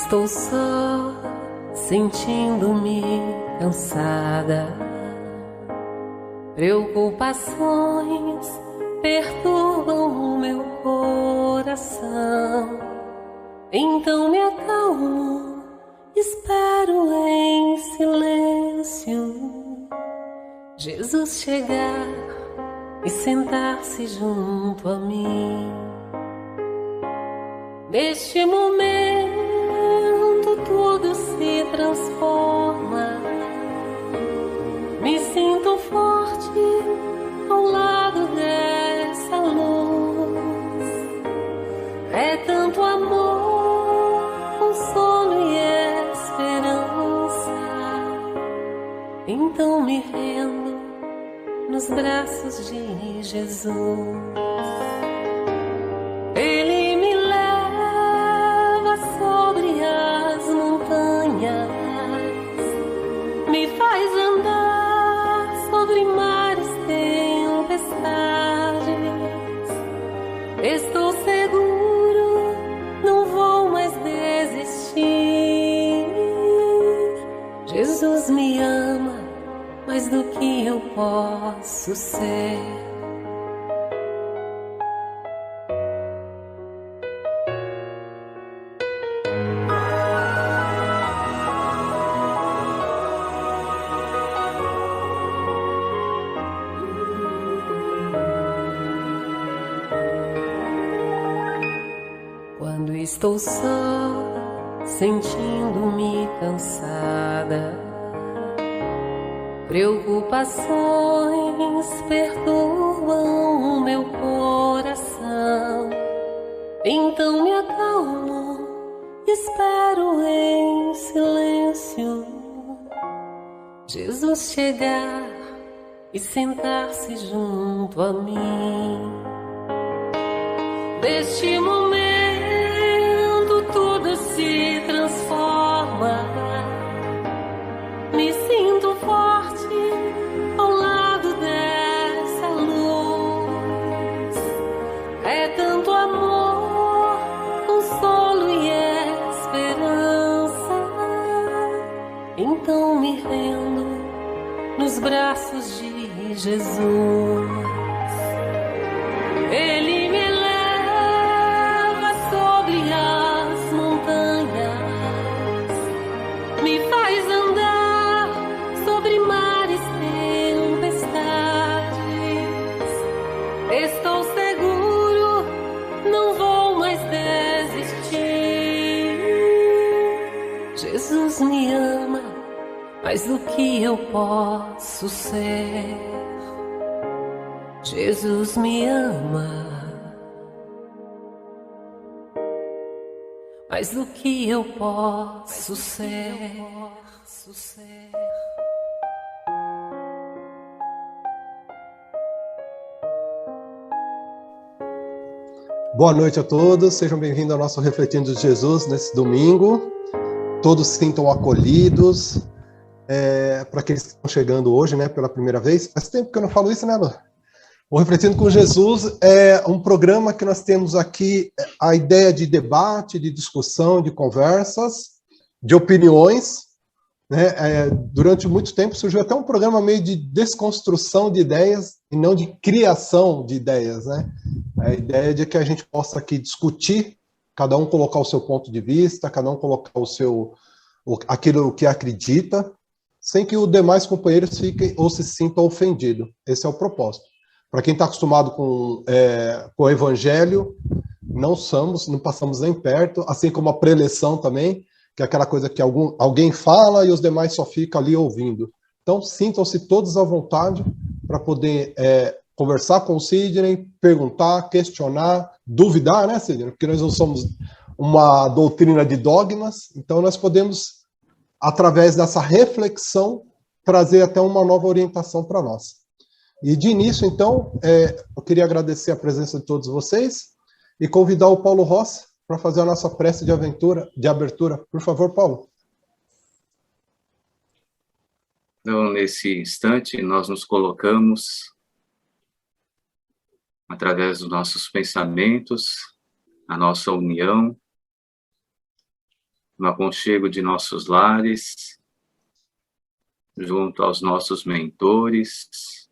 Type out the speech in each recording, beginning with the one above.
Estou só, sentindo-me cansada. Preocupações perturbam o meu coração. Então me acalmo, espero em silêncio Jesus chegar e sentar-se junto a mim. Neste momento tudo se transforma. Me sinto forte ao lado dessa luz. É tanto amor, consolo e esperança. Então me rendo nos braços de Jesus. Ele me leva sobre as montanhas, me faz andar sobre mares, tempestades. Estou seguro, não vou mais desistir. Jesus me ama mais do que eu posso ser. Quando estou só, sentindo-me cansada, preocupações perturbam o meu coração. Então me acalmo, espero em silêncio Jesus chegar e sentar-se junto a mim. Neste momento tudo se transforma. Me sinto forte ao lado dessa luz. É tanto amor, consolo e esperança. Então me rendo nos braços de Jesus. Ele me leva sobre as montanhas, me faz andar sobre mares, tempestades. Estou seguro, não vou mais desistir. Jesus me ama mais do que eu posso ser. Jesus me ama mais do que eu posso ser. Boa noite a todos, sejam bem-vindos ao nosso Refletindo de Jesus nesse domingo. Todos se sintam acolhidos. Para aqueles que estão chegando hoje, né, pela primeira vez. Faz tempo que eu não falo isso, né, Lu? O Refletindo com Jesus é um programa que nós temos aqui a ideia de debate, de discussão, de conversas, de opiniões, né? Durante muito tempo surgiu até um programa meio de desconstrução de ideias e não de criação de ideias, né? A ideia de que a gente possa aqui discutir, cada um colocar o seu ponto de vista, cada um colocar aquilo que acredita, sem que os demais companheiros fiquem ou se sintam ofendidos. Esse é o propósito. Para quem está acostumado com o Evangelho, não passamos nem perto, assim como a preleção também, que é aquela coisa que alguém fala e os demais só ficam ali ouvindo. Então, sintam-se todos à vontade para poder conversar com o Sidney, perguntar, questionar, duvidar, né, Sidney? Porque nós não somos uma doutrina de dogmas, então nós podemos, através dessa reflexão, trazer até uma nova orientação para nós. E de início, então, eu queria agradecer a presença de todos vocês e convidar o Paulo Rossi para fazer a nossa prece de abertura. Por favor, Paulo. Então, nesse instante, nós nos colocamos, através dos nossos pensamentos, a nossa união, no aconchego de nossos lares, junto aos nossos mentores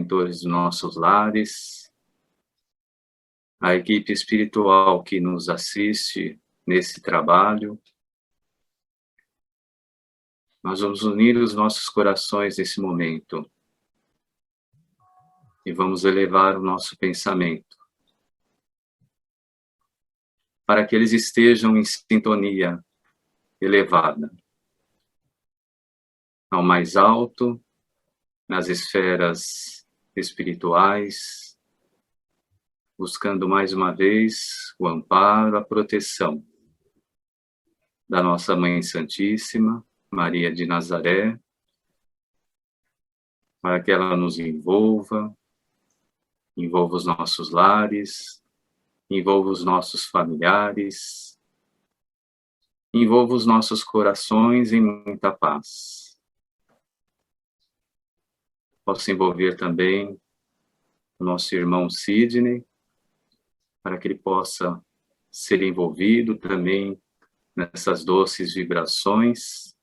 dos nossos lares, a equipe espiritual que nos assiste nesse trabalho. Nós vamos unir os nossos corações nesse momento e vamos elevar o nosso pensamento para que eles estejam em sintonia elevada ao mais alto, nas esferas espirituais, buscando mais uma vez o amparo, a proteção da nossa Mãe Santíssima, Maria de Nazaré, para que ela nos envolva os nossos lares, envolva os nossos familiares, envolva os nossos corações em muita paz. Posso envolver também o nosso irmão Sidney, para que ele possa ser envolvido também nessas doces vibrações,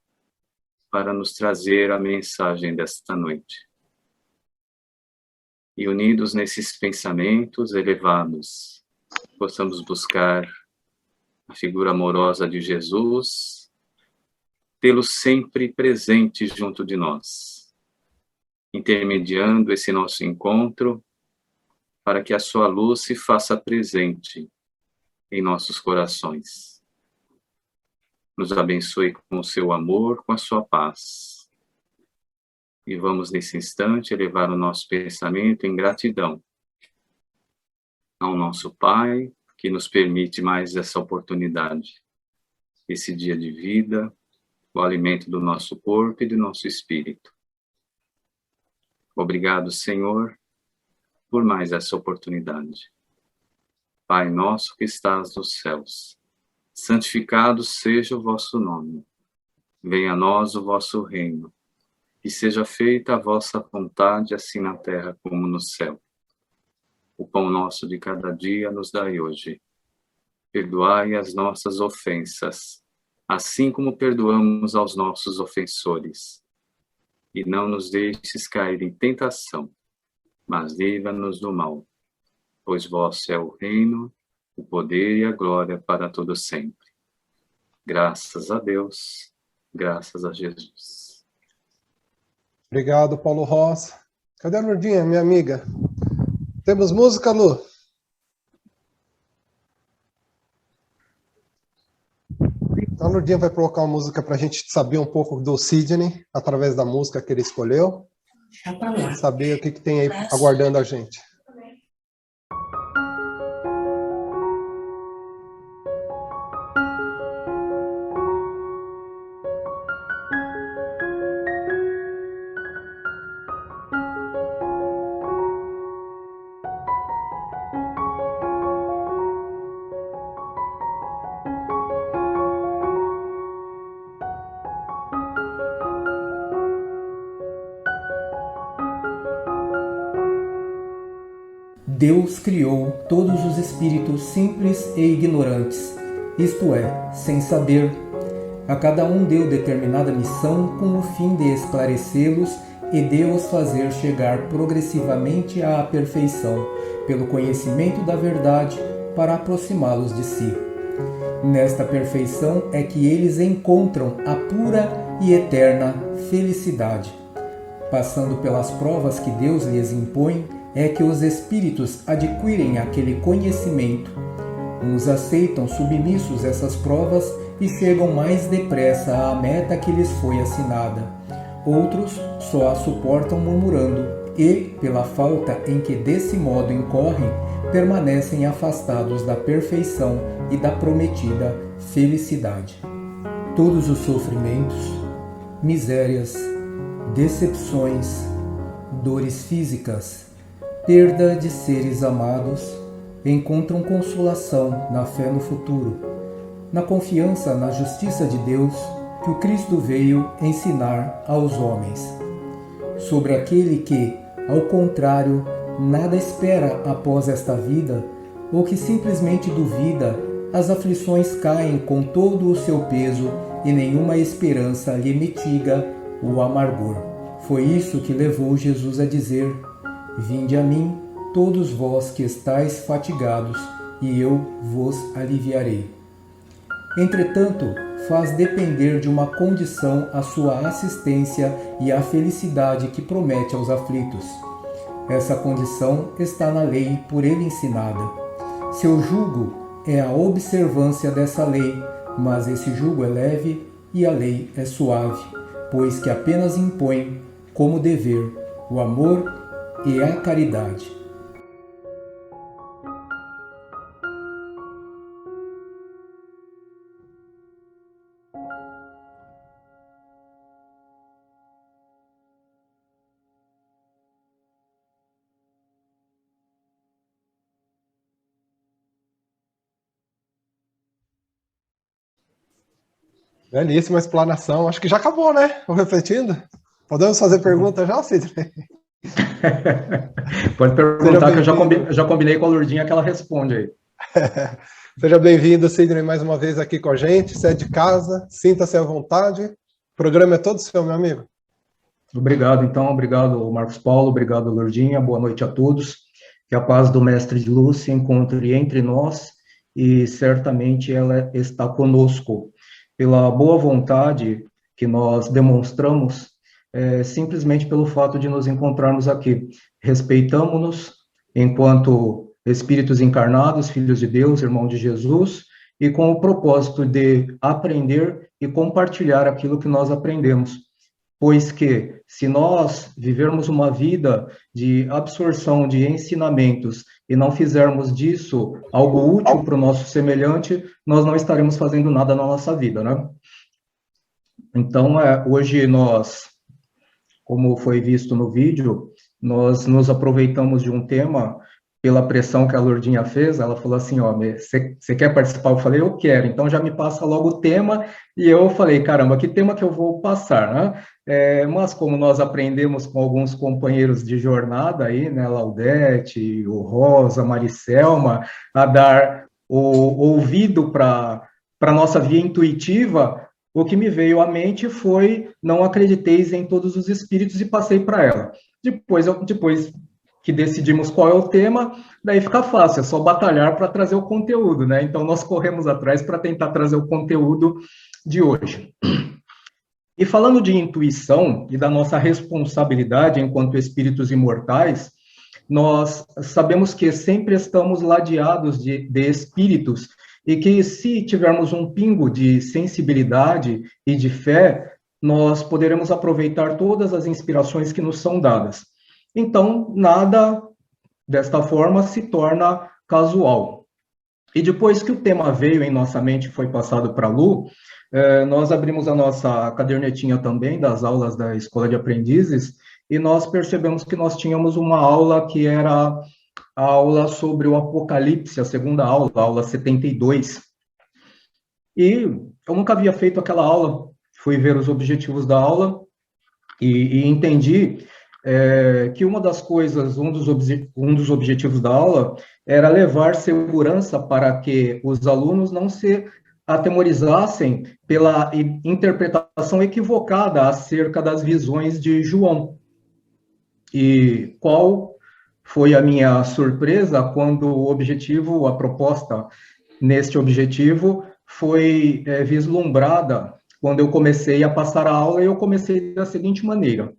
para nos trazer a mensagem desta noite. E unidos nesses pensamentos elevados, possamos buscar a figura amorosa de Jesus, tê-lo sempre presente junto de nós, intermediando esse nosso encontro, para que a sua luz se faça presente em nossos corações. Nos abençoe com o seu amor, com a sua paz. E vamos, nesse instante, elevar o nosso pensamento em gratidão ao nosso Pai, que nos permite mais essa oportunidade, esse dia de vida, o alimento do nosso corpo e do nosso espírito. Obrigado, Senhor, por mais essa oportunidade. Pai nosso que estás nos céus, santificado seja o vosso nome. Venha a nós o vosso reino. Que seja feita a vossa vontade, assim na terra como no céu. O pão nosso de cada dia nos dai hoje. Perdoai as nossas ofensas, assim como perdoamos aos nossos ofensores. E não nos deixes cair em tentação, mas livra-nos do mal. Pois vosso é o reino, o poder e a glória para todo sempre. Graças a Deus, graças a Jesus. Obrigado, Paulo Rosa. Cadê a Lurdinha, minha amiga? Temos música, Lu? Então, a Lurdinha vai colocar uma música para a gente saber um pouco do Sidney, através da música que ele escolheu. Saber o que tem aí aguardando a gente. Deus criou todos os espíritos simples e ignorantes, isto é, sem saber. A cada um deu determinada missão com o fim de esclarecê-los e de os fazer chegar progressivamente à perfeição, pelo conhecimento da verdade, para aproximá-los de si. Nesta perfeição é que eles encontram a pura e eterna felicidade. Passando pelas provas que Deus lhes impõe, é que os espíritos adquirem aquele conhecimento. Uns aceitam submissos essas provas e chegam mais depressa à meta que lhes foi assinada. Outros só a suportam murmurando e, pela falta em que desse modo incorrem, permanecem afastados da perfeição e da prometida felicidade. Todos os sofrimentos, misérias, decepções, dores físicas, perda de seres amados, encontram consolação na fé no futuro, na confiança na justiça de Deus que o Cristo veio ensinar aos homens. Sobre aquele que, ao contrário, nada espera após esta vida, ou que simplesmente duvida as aflições caem com todo o seu peso e nenhuma esperança lhe mitiga o amargor. Foi isso que levou Jesus a dizer: Vinde a mim, todos vós que estáis fatigados, e eu vos aliviarei. Entretanto, faz depender de uma condição a sua assistência e a felicidade que promete aos aflitos. Essa condição está na lei por ele ensinada. Seu jugo é a observância dessa lei, mas esse jugo é leve e a lei é suave, pois que apenas impõe como dever o amor e a caridade. Belíssima explanação. Acho que já acabou, né? O Refletindo. Podemos fazer perguntas já, Sidney? Pode perguntar, que eu já combinei com a Lourdinha que ela responde aí. Seja bem-vindo, Sidney, mais uma vez aqui com a gente. Você é de casa, sinta-se à vontade. O programa é todo seu, meu amigo. Obrigado, então. Obrigado, Marcos Paulo. Obrigado, Lourdinha. Boa noite a todos. Que a paz do Mestre de Luz se encontre entre nós e certamente ela está conosco. Pela boa vontade que nós demonstramos, simplesmente pelo fato de nos encontrarmos aqui. Respeitamo-nos enquanto espíritos encarnados, filhos de Deus, irmãos de Jesus, e com o propósito de aprender e compartilhar aquilo que nós aprendemos. Pois que, se nós vivermos uma vida de absorção de ensinamentos e não fizermos disso algo útil para o nosso semelhante, nós não estaremos fazendo nada na nossa vida, né? Então, hoje nós, como foi visto no vídeo, nós nos aproveitamos de um tema pela pressão que a Lourdinha fez. Ela falou assim, ó, você quer participar? Eu falei, eu quero. Então já me passa logo o tema, e eu falei, caramba, que tema que eu vou passar, né? Mas como nós aprendemos com alguns companheiros de jornada aí, né, Laudete, o Rosa, Maricelma, a dar o ouvido para a nossa via intuitiva, o que me veio à mente foi, não acrediteis em todos os espíritos, e passei para ela. Depois que decidimos qual é o tema, daí fica fácil, é só batalhar para trazer o conteúdo, né? Então, nós corremos atrás para tentar trazer o conteúdo de hoje. E falando de intuição e da nossa responsabilidade enquanto espíritos imortais, nós sabemos que sempre estamos ladeados de espíritos e que, se tivermos um pingo de sensibilidade e de fé, nós poderemos aproveitar todas as inspirações que nos são dadas. Então, nada desta forma se torna casual. E depois que o tema veio em nossa mente e foi passado para a Lu, nós abrimos a nossa cadernetinha também das aulas da Escola de Aprendizes, e nós percebemos que nós tínhamos uma aula que era a aula sobre o Apocalipse, a segunda aula, a aula 72. E eu nunca havia feito aquela aula, fui ver os objetivos da aula e entendi que uma das coisas, um dos objetivos da aula era levar segurança para que os alunos não se atemorizassem pela interpretação equivocada acerca das visões de João. E qual foi a minha surpresa quando o objetivo, a proposta neste objetivo foi vislumbrada quando eu comecei a passar a aula, e eu comecei da seguinte maneira.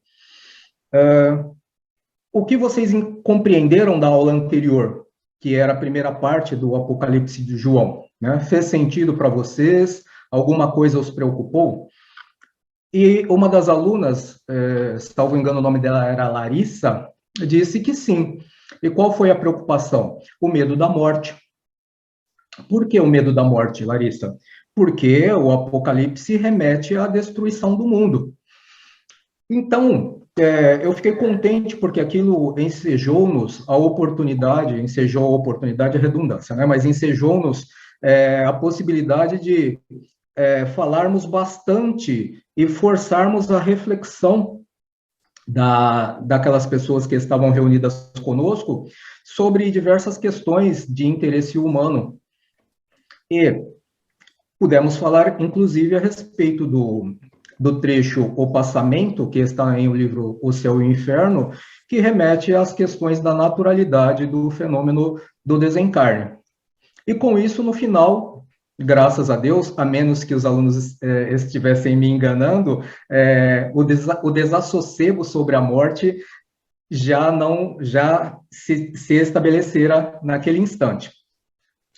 O que vocês compreenderam da aula anterior, que era a primeira parte do Apocalipse de João, né? Fez sentido para vocês? Alguma coisa os preocupou? E uma das alunas, salvo engano o nome dela era Larissa, disse que sim. E qual foi a preocupação? O medo da morte. Por que o medo da morte, Larissa? Porque o Apocalipse remete à destruição do mundo. Então, eu fiquei contente porque aquilo ensejou-nos a oportunidade, é redundância, né? Mas ensejou-nos a possibilidade de falarmos bastante e forçarmos a reflexão daquelas pessoas que estavam reunidas conosco sobre diversas questões de interesse humano. E pudemos falar, inclusive, a respeito do trecho O Passamento, que está em o livro O Céu e o Inferno, que remete às questões da naturalidade do fenômeno do desencarne. E com isso, no final, graças a Deus, a menos que os alunos estivessem me enganando, o desassossego sobre a morte já se estabelecera naquele instante.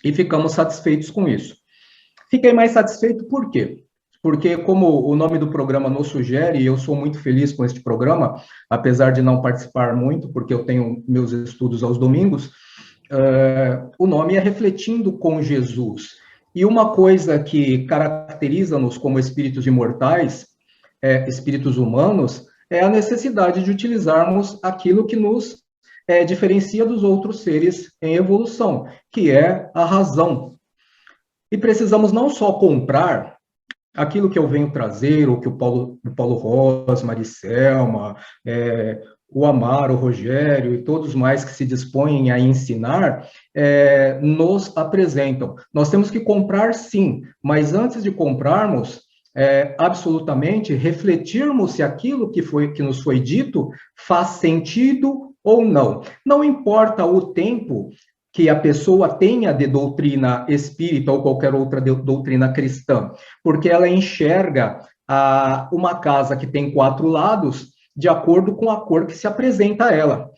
E ficamos satisfeitos com isso. Fiquei mais satisfeito por quê? Porque, como o nome do programa nos sugere, e eu sou muito feliz com este programa, apesar de não participar muito, porque eu tenho meus estudos aos domingos, o nome é Refletindo com Jesus. E uma coisa que caracteriza-nos como espíritos imortais, espíritos humanos, é a necessidade de utilizarmos aquilo que nos diferencia dos outros seres em evolução, que é a razão. E precisamos não só comprar aquilo que eu venho trazer, ou que o Paulo Rosa, Maricelma, o Amaro, o Rogério e todos mais que se dispõem a ensinar, nos apresentam. Nós temos que comprar, sim, mas antes de comprarmos, absolutamente refletirmos se aquilo que nos foi dito faz sentido ou não. Não importa o tempo que a pessoa tenha de doutrina espírita ou qualquer outra doutrina cristã, porque ela enxerga uma casa que tem 4 lados de acordo com a cor que se apresenta a ela.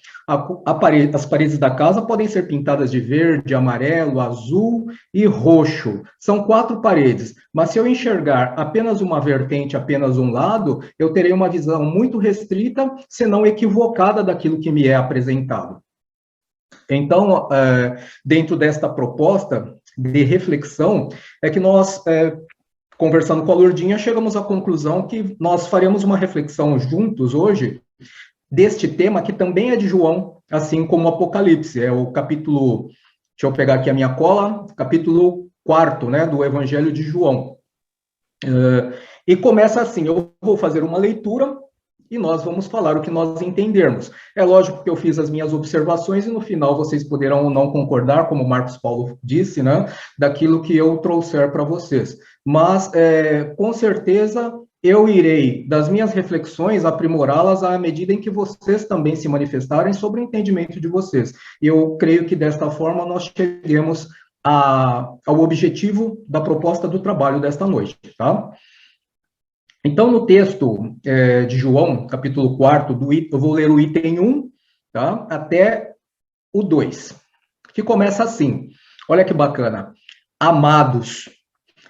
As paredes da casa podem ser pintadas de verde, amarelo, azul e roxo. São 4 paredes, mas se eu enxergar apenas uma vertente, apenas um lado, eu terei uma visão muito restrita, se não equivocada daquilo que me é apresentado. Então, dentro desta proposta de reflexão, é que nós, conversando com a Lourdinha, chegamos à conclusão que nós faremos uma reflexão juntos hoje deste tema, que também é de João, assim como o Apocalipse. É o capítulo, deixa eu pegar aqui a minha cola, capítulo 4, né, do Evangelho de João. E começa assim, eu vou fazer uma leitura e nós vamos falar o que nós entendermos. É lógico que eu fiz as minhas observações e no final vocês poderão ou não concordar, como o Marcos Paulo disse, né, daquilo que eu trouxer para vocês. Mas, com certeza, eu irei, das minhas reflexões, aprimorá-las à medida em que vocês também se manifestarem sobre o entendimento de vocês. Eu creio que desta forma nós cheguemos ao objetivo da proposta do trabalho desta noite, tá? Então, no texto de João, capítulo 4, eu vou ler o item 1, tá? Até o 2, que começa assim. Olha que bacana. Amados.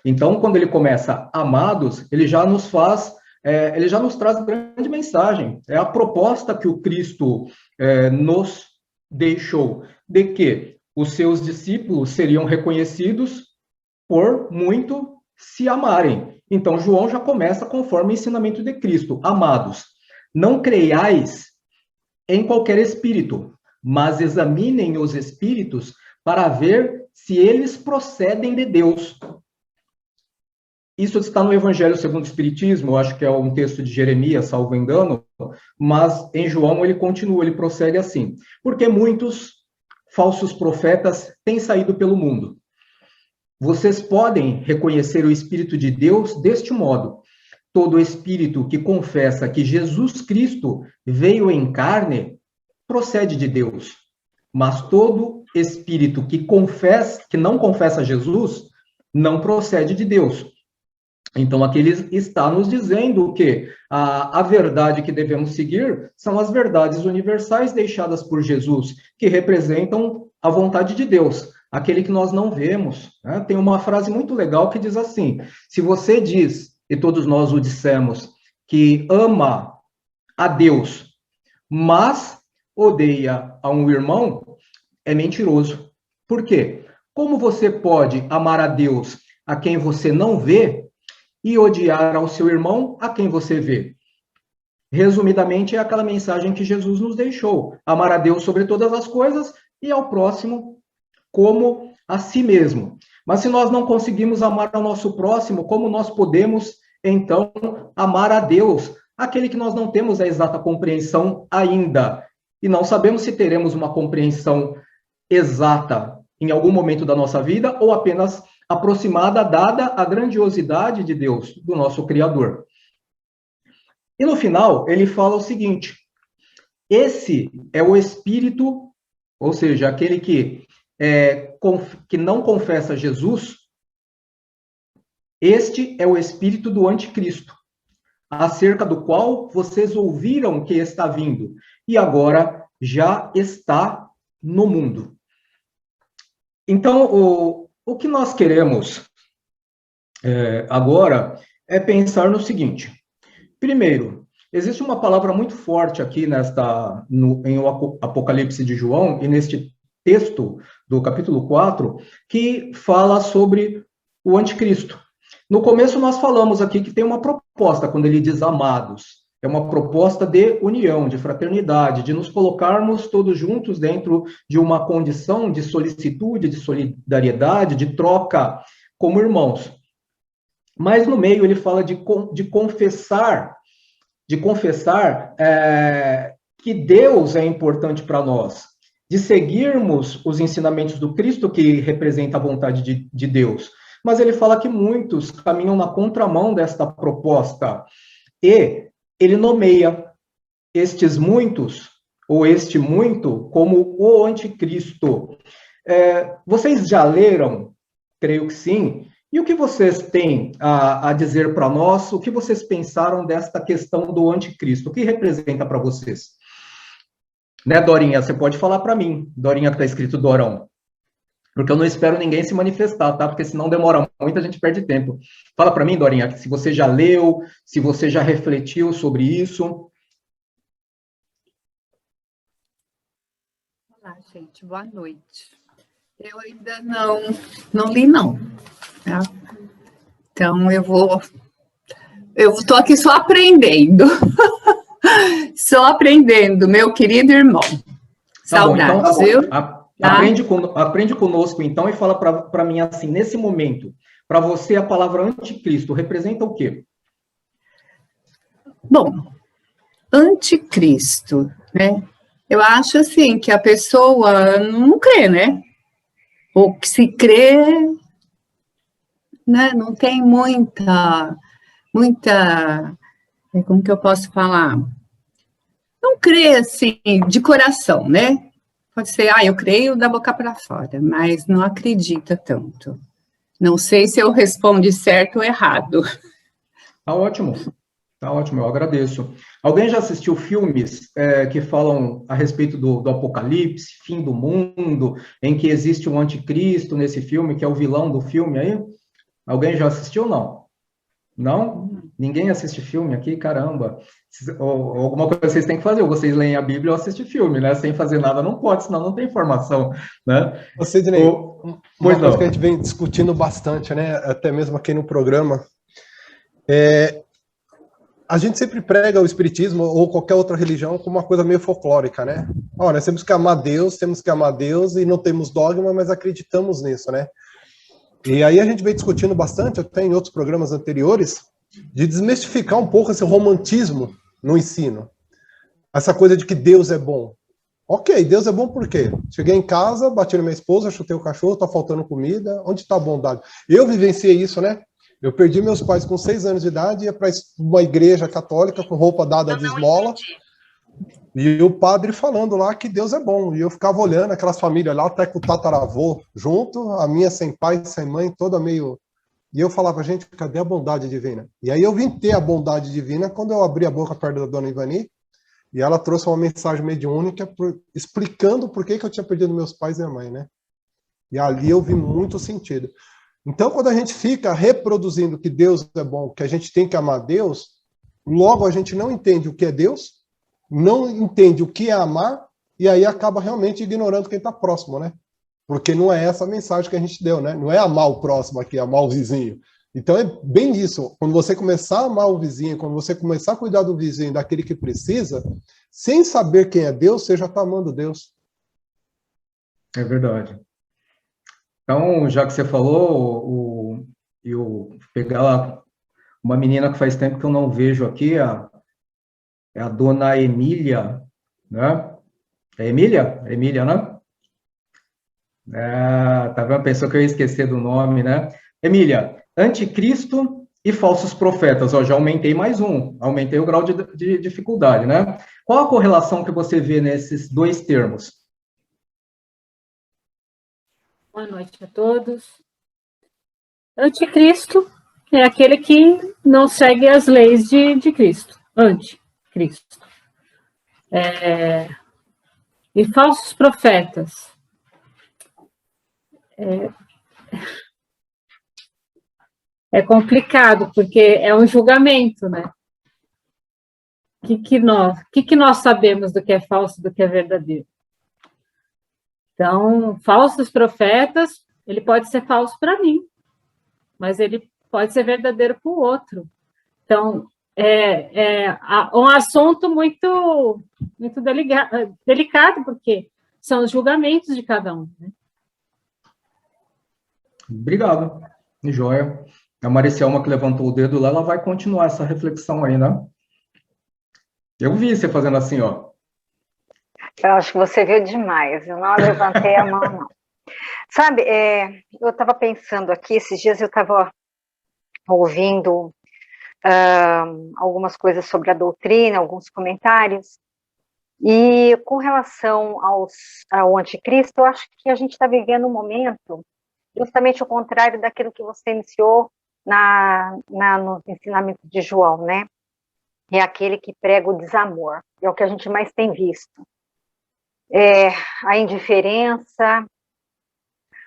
Então, quando ele começa amados, ele já nos traz grande mensagem. É a proposta que o Cristo nos deixou, de que os seus discípulos seriam reconhecidos por muito se amarem. Então, João já começa conforme o ensinamento de Cristo. Amados, não creiais em qualquer espírito, mas examinem os espíritos para ver se eles procedem de Deus. Isso está no Evangelho segundo o Espiritismo, eu acho que é um texto de Jeremias, salvo engano, mas em João ele continua, ele prossegue assim. Porque muitos falsos profetas têm saído pelo mundo. Vocês podem reconhecer o Espírito de Deus deste modo. Todo espírito que confessa que Jesus Cristo veio em carne procede de Deus. Mas todo espírito que não confessa Jesus não procede de Deus. Então, aqui ele está nos dizendo que a verdade que devemos seguir são as verdades universais deixadas por Jesus, que representam a vontade de Deus, aquele que nós não vemos. Né? Tem uma frase muito legal que diz assim: se você diz, e todos nós o dissemos, que ama a Deus, mas odeia a um irmão, é mentiroso. Por quê? Como você pode amar a Deus a quem você não vê e odiar ao seu irmão a quem você vê? Resumidamente, é aquela mensagem que Jesus nos deixou: amar a Deus sobre todas as coisas e ao próximo como a si mesmo. Mas se nós não conseguimos amar ao nosso próximo, como nós podemos, então, amar a Deus, aquele que nós não temos a exata compreensão ainda, e não sabemos se teremos uma compreensão exata em algum momento da nossa vida, ou apenas aproximada, dada a grandiosidade de Deus, do nosso Criador. E no final, ele fala o seguinte: esse é o espírito, ou seja, aquele que não confessa Jesus, este é o espírito do anticristo, acerca do qual vocês ouviram que está vindo, e agora já está no mundo. Então, o que nós queremos agora é pensar no seguinte. Primeiro, existe uma palavra muito forte aqui em o Apocalipse de João, e neste texto do capítulo 4, que fala sobre o anticristo. No começo nós falamos aqui que tem uma proposta, quando ele diz amados. É uma proposta de união, de fraternidade, de nos colocarmos todos juntos dentro de uma condição de solicitude, de solidariedade, de troca como irmãos. Mas no meio ele fala de confessar que Deus é importante para nós, de seguirmos os ensinamentos do Cristo, que representa a vontade de Deus. Mas ele fala que muitos caminham na contramão desta proposta, e ele nomeia estes muitos, ou este muito, como o anticristo. Vocês já leram? Creio que sim. E o que vocês têm a dizer para nós? O que vocês pensaram desta questão do anticristo? O que representa para vocês? Né, Dorinha? Você pode falar para mim. Dorinha, que está escrito Dorão. Porque eu não espero ninguém se manifestar, tá? Porque senão demora muito, a gente perde tempo. Fala para mim, Dorinha, se você já leu, se você já refletiu sobre isso. Olá, gente. Boa noite. Eu ainda não li, não. Tá? Então, eu estou aqui só aprendendo. Só aprendendo, meu querido irmão. Saudades, viu? Aprende conosco, então, e fala para mim assim, nesse momento, para você a palavra anticristo representa o quê? Bom, anticristo, né? Eu acho assim que a pessoa não crê, né? Ou que se crê, né? Não tem muita, como que eu posso falar? Não crê assim de coração, né? Pode ser, eu creio da boca para fora, mas não acredita tanto. Não sei se eu respondi certo ou errado. Tá ótimo, eu agradeço. Alguém já assistiu filmes que falam a respeito do Apocalipse, fim do mundo, em que existe um anticristo nesse filme, que é o vilão do filme aí? Alguém já assistiu ou não? Não? Ninguém assiste filme aqui? Caramba! Alguma coisa vocês têm que fazer, ou vocês leem a Bíblia ou assistem filme, né? Sem fazer nada não pode, senão não tem informação, né? Sidney, uma coisa que a gente vem discutindo bastante, né? Até mesmo aqui no programa, a gente sempre prega o espiritismo ou qualquer outra religião como uma coisa meio folclórica, né? Nós temos que amar Deus e não temos dogma, mas acreditamos nisso, né? E aí a gente vem discutindo bastante, até em outros programas anteriores, de desmistificar um pouco esse romantismo no ensino. Essa coisa de que Deus é bom. Ok, Deus é bom por quê? Cheguei em casa, bati na minha esposa, chutei o cachorro, tá faltando comida, onde está a bondade? Eu vivenciei isso, né? Eu perdi meus pais com 6 anos de idade, ia para uma igreja católica com roupa dada de esmola, e o padre falando lá que Deus é bom, e eu ficava olhando aquelas famílias lá, até com o tataravô junto, a minha sem pai, sem mãe, toda meio... E eu falava, gente, cadê a bondade divina? E aí eu vim ter a bondade divina quando eu abri a boca perto da dona Ivani, e ela trouxe uma mensagem mediúnica explicando por que eu tinha perdido meus pais e minha mãe, né? E ali eu vi muito sentido. Então, quando a gente fica reproduzindo que Deus é bom, que a gente tem que amar Deus, logo a gente não entende o que é Deus, não entende o que é amar, e aí acaba realmente ignorando quem está próximo, né? Porque não é essa a mensagem que a gente deu, né? Não é amar o próximo aqui, amar o vizinho. Então é bem isso. Quando você começar a amar o vizinho, quando você começar a cuidar do vizinho, daquele que precisa, sem saber quem é Deus, você já está amando Deus. É verdade. Então, já que você falou, eu pegar uma menina que faz tempo que eu não vejo aqui, é a dona Emília, né? É Emília? É Emília, né? Ah, tá vendo? Pensou que eu ia esquecer do nome, né? Emília, anticristo e falsos profetas. Ó, já aumentei mais um, aumentei o grau de dificuldade, né? Qual a correlação que você vê nesses dois termos? Boa noite a todos. Anticristo é aquele que não segue as leis de Cristo. Anticristo. E falsos profetas. É complicado, porque é um julgamento, né? O que nós sabemos do que é falso e do que é verdadeiro? Então, falsos profetas, ele pode ser falso para mim, mas ele pode ser verdadeiro para o outro. Então, é um assunto muito delicado, porque são os julgamentos de cada um, né? Obrigado, joia. A Maricelma que levantou o dedo lá, ela vai continuar essa reflexão aí, né? Eu vi você fazendo assim, ó. Eu acho que você viu demais, eu não levantei a mão, não. Sabe, eu estava pensando aqui, esses dias eu estava ouvindo algumas coisas sobre a doutrina, alguns comentários, e com relação ao anticristo, eu acho que a gente está vivendo um momento justamente o contrário daquilo que você iniciou no ensinamento de João, né? É aquele que prega o desamor, é o que a gente mais tem visto. A indiferença,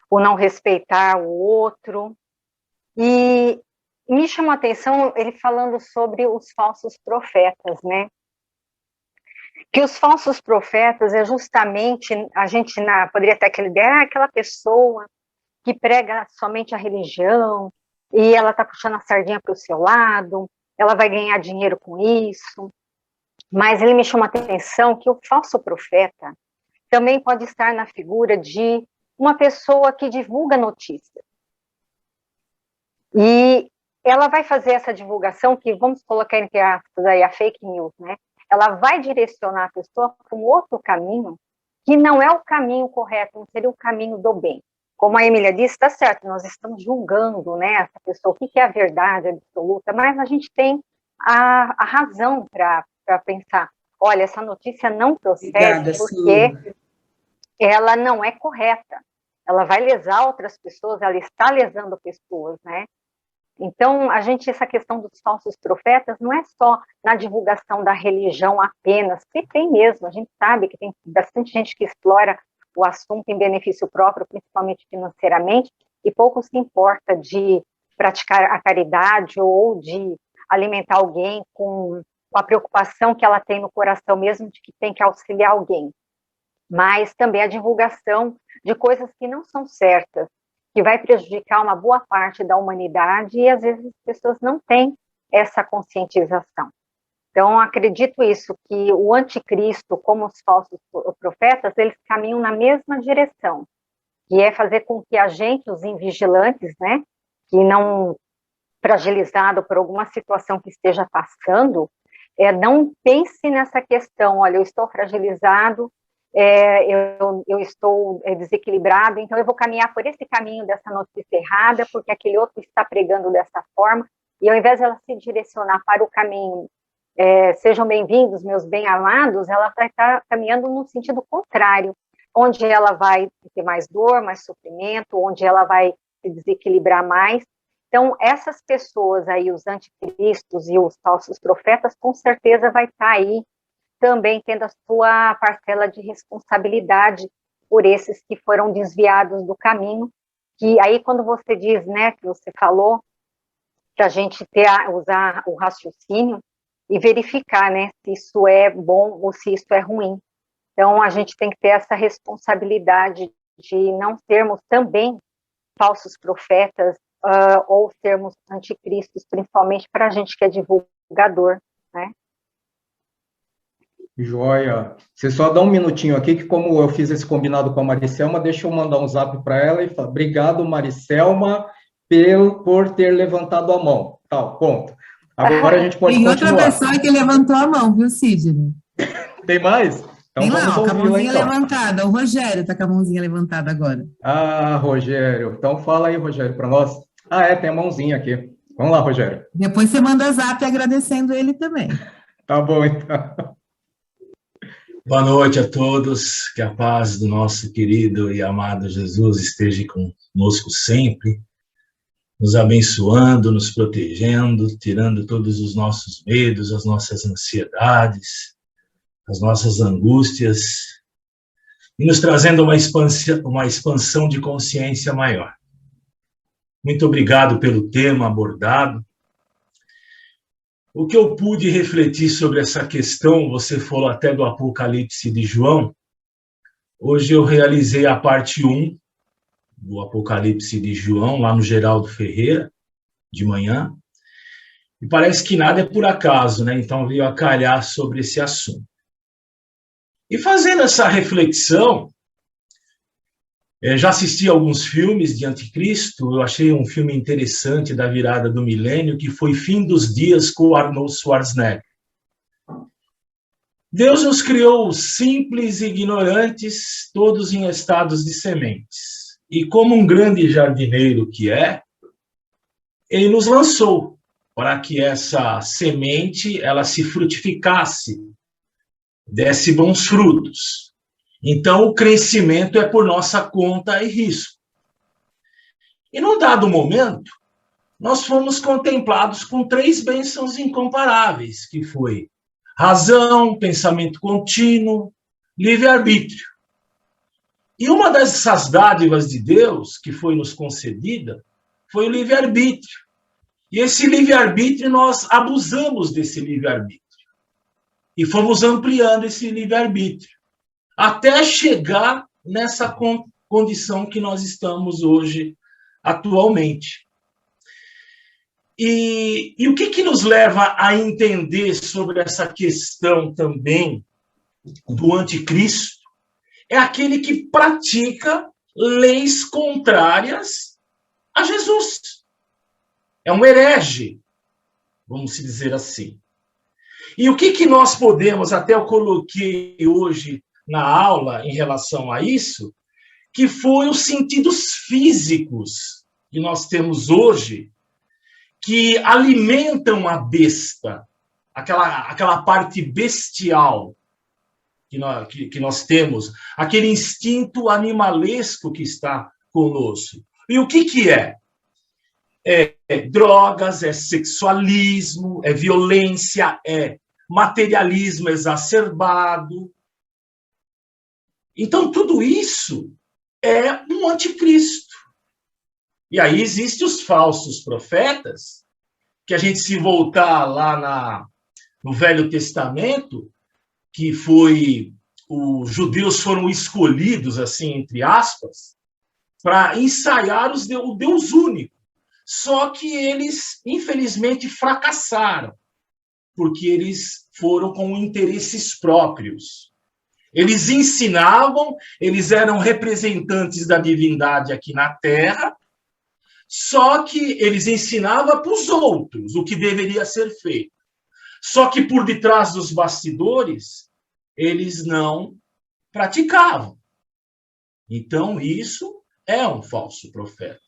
o não respeitar o outro, e me chamou a atenção ele falando sobre os falsos profetas, né? Que os falsos profetas é justamente, a gente poderia ter aquela ideia, aquela pessoa que prega somente a religião, e ela está puxando a sardinha para o seu lado, ela vai ganhar dinheiro com isso, mas ele me chama a atenção que o falso profeta também pode estar na figura de uma pessoa que divulga notícias. E ela vai fazer essa divulgação, que vamos colocar entre aspas aí, a fake news, né? Ela vai direcionar a pessoa para um outro caminho, que não é o caminho correto, não seria o caminho do bem. Como a Emília disse, está certo, nós estamos julgando, né, essa pessoa, o que é a verdade absoluta, mas a gente tem a razão para pensar, olha, essa notícia não procede. Obrigada, porque ela não é correta, ela vai lesar outras pessoas, ela está lesando pessoas, né? Então, essa questão dos falsos profetas não é só na divulgação da religião apenas, que tem mesmo, a gente sabe que tem bastante gente que explora o assunto em benefício próprio, principalmente financeiramente, e pouco se importa de praticar a caridade ou de alimentar alguém com a preocupação que ela tem no coração mesmo de que tem que auxiliar alguém. Mas também a divulgação de coisas que não são certas, que vai prejudicar uma boa parte da humanidade, e às vezes as pessoas não têm essa conscientização. Então, acredito isso, que o anticristo, como os falsos profetas, eles caminham na mesma direção, que é fazer com que a gente, os invigilantes, né, que não fragilizado por alguma situação que esteja passando, não pense nessa questão, olha, eu estou fragilizado, eu estou desequilibrado, então eu vou caminhar por esse caminho dessa notícia errada, porque aquele outro está pregando dessa forma, e ao invés de ela se direcionar para o caminho, sejam bem-vindos, meus bem-amados, ela vai estar caminhando no sentido contrário, onde ela vai ter mais dor, mais sofrimento, onde ela vai se desequilibrar mais. Então, essas pessoas aí, os anticristos e os falsos profetas, com certeza vai estar aí também tendo a sua parcela de responsabilidade por esses que foram desviados do caminho, que aí quando você diz, né, que você falou, que a gente usar o raciocínio e verificar, né, se isso é bom ou se isso é ruim. Então, a gente tem que ter essa responsabilidade de não sermos também falsos profetas ou sermos anticristos, principalmente para a gente que é divulgador, né? Joia. Você só dá um minutinho aqui, que como eu fiz esse combinado com a Maricelma, deixa eu mandar um zap para ela e falar, obrigado, Maricelma, por ter levantado a mão. Tal, ponto. Agora a gente pode continuar. Tem outra pessoa que levantou a mão, viu, Sidney? Tem mais? Então Tem lá, vamos ó, com a ouvi-la, mãozinha então. levantada. O Rogério está com a mãozinha levantada agora. Ah, Rogério. Então fala aí, Rogério, para nós. Ah, tem a mãozinha aqui. Vamos lá, Rogério. Depois você manda zap agradecendo ele também. Tá bom, então. Boa noite a todos, que a paz do nosso querido e amado Jesus esteja conosco sempre, nos abençoando, nos protegendo, tirando todos os nossos medos, as nossas ansiedades, as nossas angústias, e nos trazendo uma expansão de consciência maior. Muito obrigado pelo tema abordado. O que eu pude refletir sobre essa questão, você falou até do Apocalipse de João, hoje eu realizei a parte 1 do Apocalipse de João, lá no Geraldo Ferreira, de manhã, e parece que nada é por acaso, né? Então veio a calhar sobre esse assunto. E fazendo essa reflexão, já assisti a alguns filmes de Anticristo, eu achei um filme interessante da virada do milênio, que foi Fim dos Dias, com o Arnold Schwarzenegger. Deus nos criou simples e ignorantes, todos em estados de sementes. E como um grande jardineiro que é, ele nos lançou para que essa semente ela se frutificasse, desse bons frutos. Então, o crescimento é por nossa conta e risco. E num dado momento, nós fomos contemplados com 3 bênçãos incomparáveis, que foi razão, pensamento contínuo, livre-arbítrio. E uma dessas dádivas de Deus que foi nos concedida foi o livre-arbítrio. E esse livre-arbítrio, nós abusamos desse livre-arbítrio. E fomos ampliando esse livre-arbítrio, até chegar nessa condição que nós estamos hoje, atualmente. E o que nos leva a entender sobre essa questão também do anticristo? É aquele que pratica leis contrárias a Jesus. É um herege, vamos dizer assim. E o que nós podemos, até eu coloquei hoje na aula em relação a isso, que foi os sentidos físicos que nós temos hoje, que alimentam a besta, aquela parte bestial que nós temos, aquele instinto animalesco que está conosco. E o que é? É drogas, é sexualismo, é violência, é materialismo exacerbado. Então, tudo isso é um anticristo. E aí existem os falsos profetas, que a gente se voltar lá no Velho Testamento, que os judeus foram escolhidos, assim, entre aspas, para ensaiar o Deus único. Só que eles, infelizmente, fracassaram, porque eles foram com interesses próprios. Eles ensinavam, eles eram representantes da divindade aqui na Terra, só que eles ensinavam para os outros o que deveria ser feito. Só que por detrás dos bastidores, eles não praticavam. Então, isso é um falso profeta,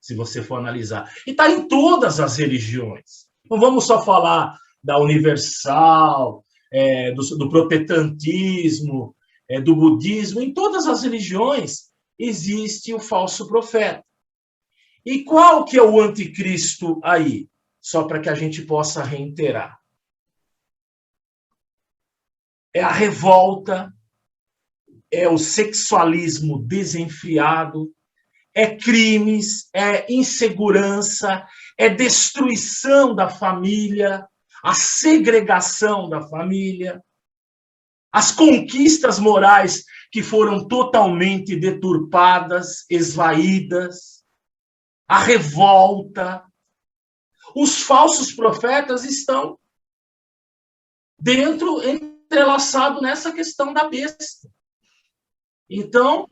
se você for analisar. E está em todas as religiões. Não vamos só falar da universal, do protestantismo, do budismo. Em todas as religiões existe o falso profeta. E qual que é o anticristo aí? Só para que a gente possa reiterar. É a revolta, é o sexualismo desenfreado, é crimes, é insegurança, é destruição da família, a segregação da família, as conquistas morais que foram totalmente deturpadas, esvaídas, a revolta. Os falsos profetas estão entrelaçados nessa questão da besta. Então,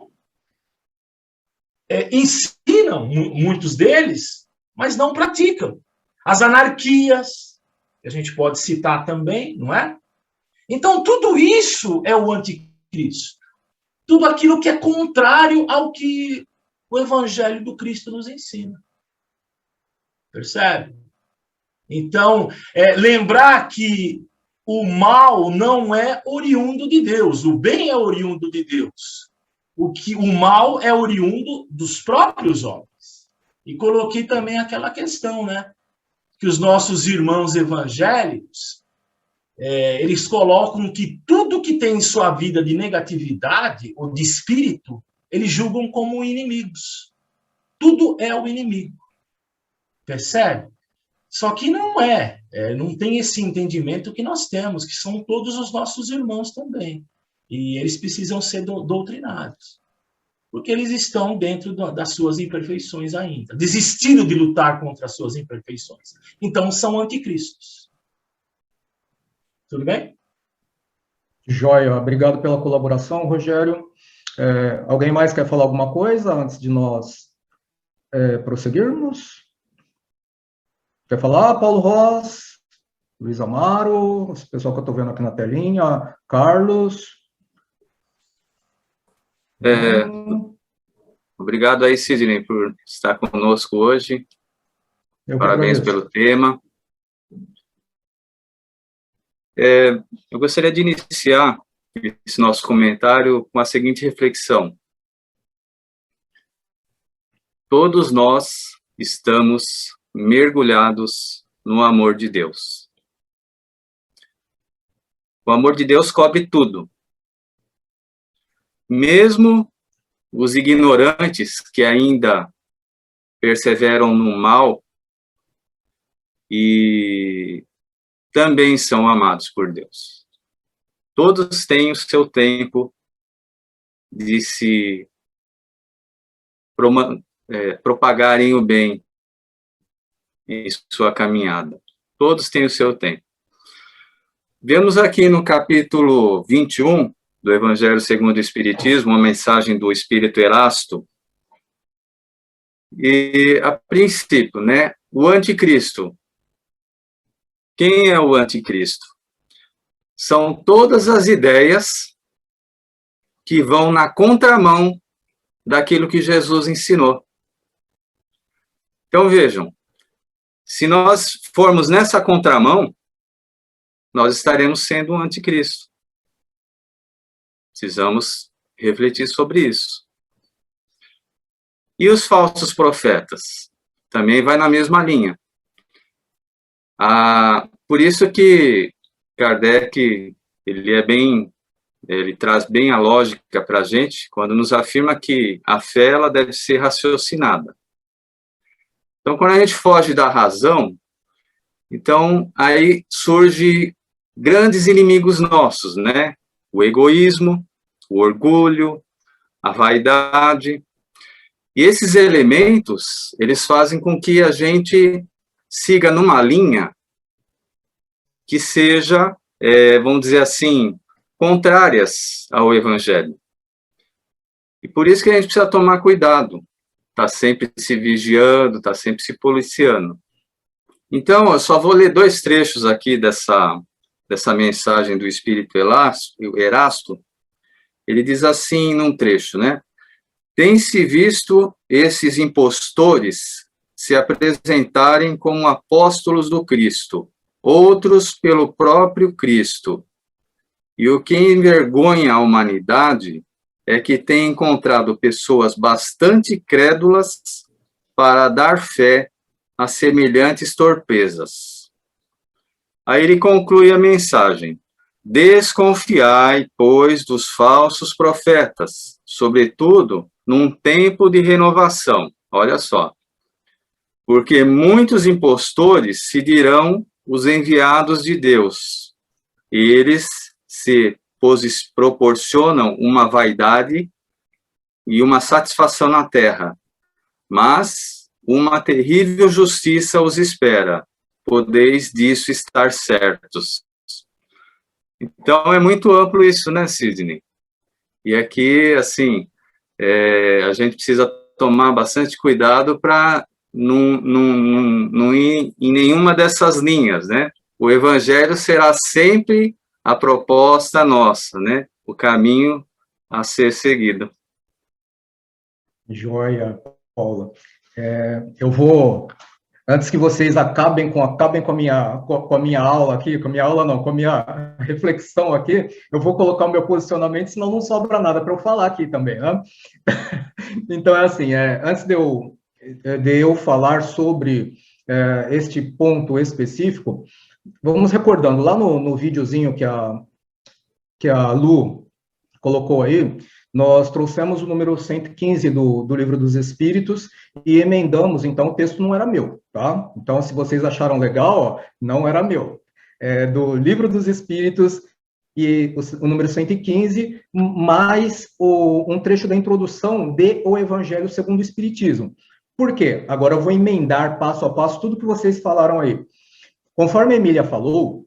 ensinam muitos deles, mas não praticam. As anarquias, que a gente pode citar também, não é? Então, tudo isso é o anticristo. anticristo. Tudo aquilo que é contrário ao que o evangelho do Cristo nos ensina. Percebe? Então, lembrar que o mal não é oriundo de Deus, o bem é oriundo de Deus. O mal é oriundo dos próprios homens. E coloquei também aquela questão, né? Que os nossos irmãos evangélicos, eles colocam que tudo que tem em sua vida de negatividade ou de espírito, eles julgam como inimigos. Tudo é o inimigo. Percebe? Só que não não tem esse entendimento que nós temos, que são todos os nossos irmãos também. E eles precisam ser doutrinados. Porque eles estão dentro das suas imperfeições ainda. Desistiram de lutar contra as suas imperfeições. Então, são anticristos. Tudo bem? Joia, obrigado pela colaboração, Rogério. Alguém mais quer falar alguma coisa antes de nós prosseguirmos? Quer falar, Paulo Ross, Luiz Amaro, o pessoal que eu estou vendo aqui na telinha, Carlos? Obrigado aí, Sidney, por estar conosco hoje. Parabéns pelo tema. Eu gostaria de iniciar esse nosso comentário com a seguinte reflexão. Todos nós estamos mergulhados no amor de Deus. O amor de Deus cobre tudo. Mesmo os ignorantes que ainda perseveram no mal e também são amados por Deus. Todos têm o seu tempo de se propagarem o bem em sua caminhada. Todos têm o seu tempo. Vemos aqui no capítulo 21 do Evangelho segundo o Espiritismo, uma mensagem do Espírito Erasto. E, a princípio, né, o anticristo. Quem é o anticristo? São todas as ideias que vão na contramão daquilo que Jesus ensinou. Então, vejam, se nós formos nessa contramão, nós estaremos sendo um anticristo. Precisamos refletir sobre isso. E os falsos profetas? Também vai na mesma linha. Por isso que Kardec, ele traz bem a lógica para a gente, quando nos afirma que a fé ela deve ser raciocinada. Então, quando a gente foge da razão, então aí surge grandes inimigos nossos, né? O egoísmo, o orgulho, a vaidade. E esses elementos, eles fazem com que a gente siga numa linha que seja, vamos dizer assim, contrárias ao Evangelho. E por isso que a gente precisa tomar cuidado. Está sempre se vigiando, está sempre se policiando. Então, eu só vou ler 2 trechos aqui dessa mensagem do Espírito Erasto. Ele diz assim num trecho, né? Tem-se visto esses impostores se apresentarem como apóstolos do Cristo, outros pelo próprio Cristo. E o que envergonha a humanidade é que tem encontrado pessoas bastante crédulas para dar fé a semelhantes torpezas. Aí ele conclui a mensagem. Desconfiai, pois, dos falsos profetas, sobretudo num tempo de renovação. Olha só. Porque muitos impostores se dirão os enviados de Deus. E eles se proporcionam uma vaidade e uma satisfação na terra. Mas uma terrível justiça os espera. Podeis disso estar certos. Então, é muito amplo isso, né, Sidney? E aqui, assim, a gente precisa tomar bastante cuidado para não ir em nenhuma dessas linhas, né? O Evangelho será sempre a proposta nossa, né? o caminho a ser seguido. Joia, Paula. Eu vou, antes que vocês acabem com a minha aula aqui, com a minha reflexão aqui, eu vou colocar o meu posicionamento, senão não sobra nada para eu falar aqui também, né? Então, é assim, antes de eu falar sobre este ponto específico, vamos recordando, lá no videozinho que a Lu colocou aí, nós trouxemos o número 115 do Livro dos Espíritos e emendamos, então o texto não era meu, tá? Então, se vocês acharam legal, ó, não era meu. É do Livro dos Espíritos e o número 115, mais um trecho da introdução de O Evangelho segundo o Espiritismo. Por quê? Agora eu vou emendar passo a passo tudo que vocês falaram aí. Conforme a Emília falou,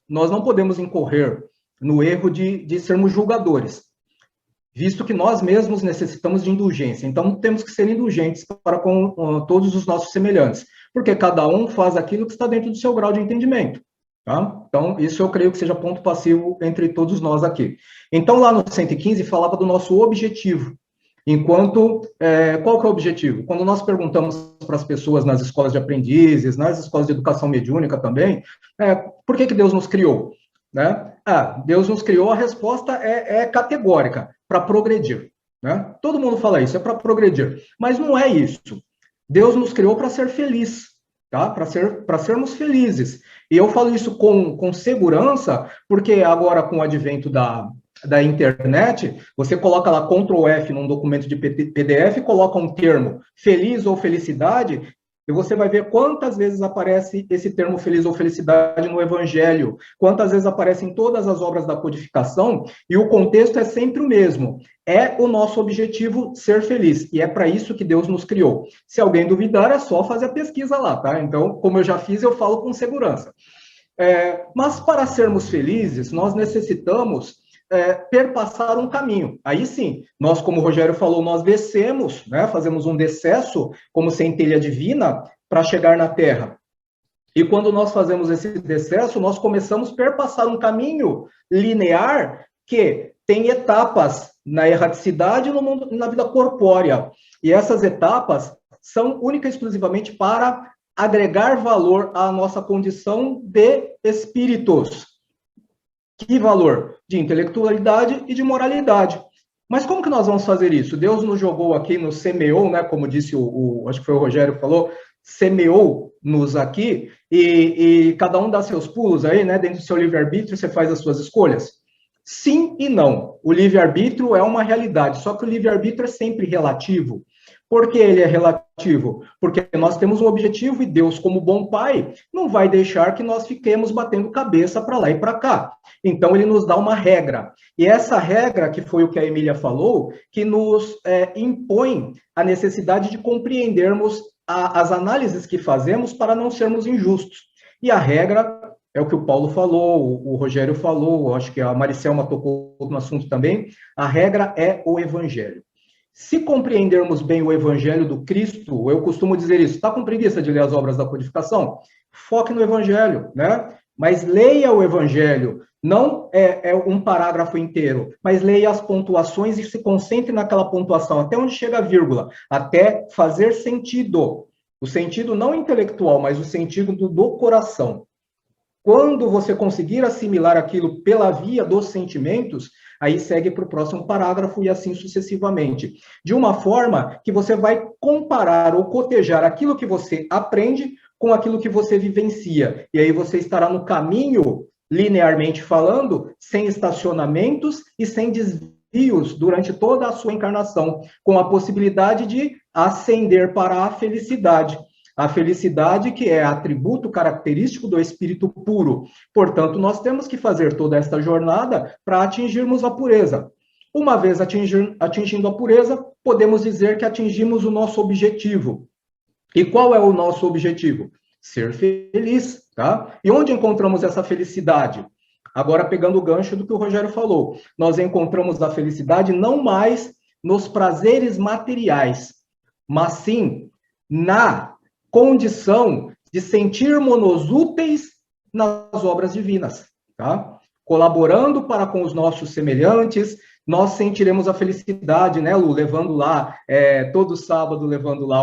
nós não podemos incorrer no erro de sermos julgadores, visto que nós mesmos necessitamos de indulgência. Então, temos que ser indulgentes para com todos os nossos semelhantes, porque cada um faz aquilo que está dentro do seu grau de entendimento. Tá? Então, isso eu creio que seja ponto passivo entre todos nós aqui. Então, lá no 115, falava do nosso objetivo. Qual que é o objetivo? Quando nós perguntamos para as pessoas nas escolas de aprendizes, nas escolas de educação mediúnica também, por que Deus nos criou? Né? Deus nos criou, a resposta é categórica, para progredir. Né? Todo mundo fala isso, é para progredir. Mas não é isso. Deus nos criou para ser feliz, tá? Para sermos felizes. E eu falo isso com segurança, porque agora, com o advento da internet, você coloca lá Ctrl F num documento de PDF, coloca um termo feliz ou felicidade, e você vai ver quantas vezes aparece esse termo feliz ou felicidade no Evangelho, quantas vezes aparece em todas as obras da codificação, e o contexto é sempre o mesmo. É o nosso objetivo ser feliz, e é para isso que Deus nos criou. Se alguém duvidar, é só fazer a pesquisa lá, tá? Então, como eu já fiz, eu falo com segurança. Mas para sermos felizes, nós necessitamos perpassar um caminho. Aí sim, nós, como o Rogério falou, nós descemos, né, fazemos um decesso como centelha divina para chegar na Terra. E quando nós fazemos esse decesso, nós começamos a perpassar um caminho linear que tem etapas na erraticidade e no mundo, na vida corpórea. E essas etapas são única e exclusivamente para agregar valor à nossa condição de espíritos. Que valor? De intelectualidade e de moralidade. Mas como que nós vamos fazer isso? Deus nos jogou aqui, nos semeou, né? Como disse acho que foi o Rogério que falou, semeou-nos aqui, e cada um dá seus pulos aí, né? Dentro do seu livre-arbítrio, você faz as suas escolhas. Sim e não. O livre-arbítrio é uma realidade, só que o livre-arbítrio é sempre relativo. Por que ele é relativo? Porque nós temos um objetivo e Deus, como bom pai, não vai deixar que nós fiquemos batendo cabeça para lá e para cá. Então, ele nos dá uma regra. E essa regra, que foi o que a Emília falou, que nos impõe a necessidade de compreendermos as análises que fazemos para não sermos injustos. E a regra é o que o Paulo falou, o Rogério falou, acho que a Maricelma tocou no assunto também, a regra é o Evangelho. Se compreendermos bem o Evangelho do Cristo, eu costumo dizer isso, está com preguiça de ler as obras da codificação? Foque no Evangelho, né? Mas leia o Evangelho, não é um parágrafo inteiro, mas leia as pontuações e se concentre naquela pontuação, até onde chega a vírgula, até fazer sentido. O sentido não intelectual, mas o sentido do coração. Quando você conseguir assimilar aquilo pela via dos sentimentos, aí segue para o próximo parágrafo e assim sucessivamente. De uma forma que você vai comparar ou cotejar aquilo que você aprende com aquilo que você vivencia. E aí você estará no caminho, linearmente falando, sem estacionamentos e sem desvios durante toda a sua encarnação, com a possibilidade de ascender para a felicidade. A felicidade que é atributo característico do espírito puro. Portanto, nós temos que fazer toda esta jornada para atingirmos a pureza. Uma vez atingindo a pureza, podemos dizer que atingimos o nosso objetivo. E qual é o nosso objetivo? Ser feliz, tá? E onde encontramos essa felicidade? Agora, pegando o gancho do que o Rogério falou, nós encontramos a felicidade não mais nos prazeres materiais, mas sim na condição de sentirmos-nos úteis nas obras divinas, tá? colaborando para com os nossos semelhantes, nós sentiremos a felicidade, né, Lu? Levando lá, todo sábado, levando lá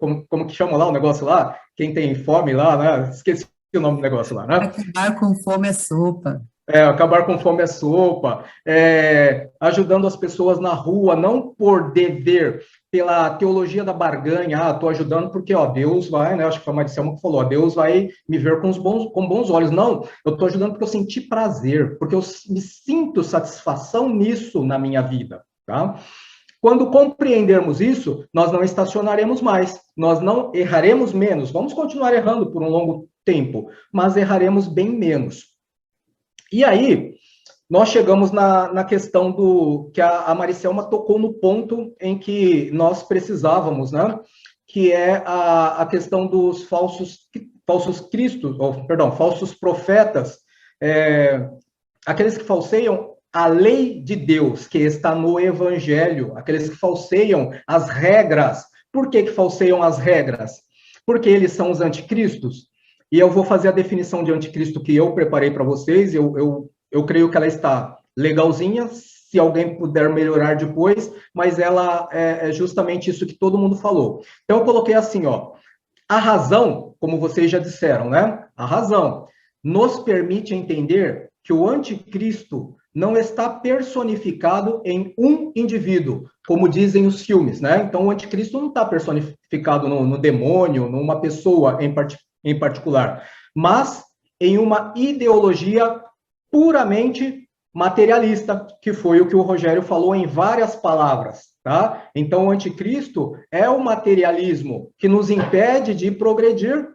como que chama lá o negócio lá? Quem tem fome lá, né? Esqueci o nome do negócio lá, né? Acabar com fome é sopa. Acabar com fome é sopa, ajudando as pessoas na rua, não por dever, pela teologia da barganha, estou ajudando porque, Deus vai, né, acho que foi a Maricelma que falou, Deus vai me ver com bons olhos. Não, eu estou ajudando porque eu senti prazer, porque eu me sinto satisfação nisso na minha vida, tá? Quando compreendermos isso, nós não estacionaremos mais, nós não erraremos menos, vamos continuar errando por um longo tempo, mas erraremos bem menos. E aí, nós chegamos na questão que a Maricelma tocou no ponto em que nós precisávamos, né? Que é a questão dos falsos cristos, falsos profetas, aqueles que falseiam a lei de Deus, que está no Evangelho, aqueles que falseiam as regras. Por que falseiam as regras? Porque eles são os anticristos. E eu vou fazer a definição de anticristo que eu preparei para vocês, eu creio que ela está legalzinha, se alguém puder melhorar depois, mas ela é justamente isso que todo mundo falou. Então, eu coloquei assim, a razão, como vocês já disseram, né? A razão nos permite entender que o anticristo não está personificado em um indivíduo, como dizem os filmes, né? Então, o anticristo não está personificado no demônio, numa pessoa em particular, mas em uma ideologia puramente materialista, que foi o que o Rogério falou em várias palavras, tá? Então, o anticristo é o materialismo que nos impede de progredir,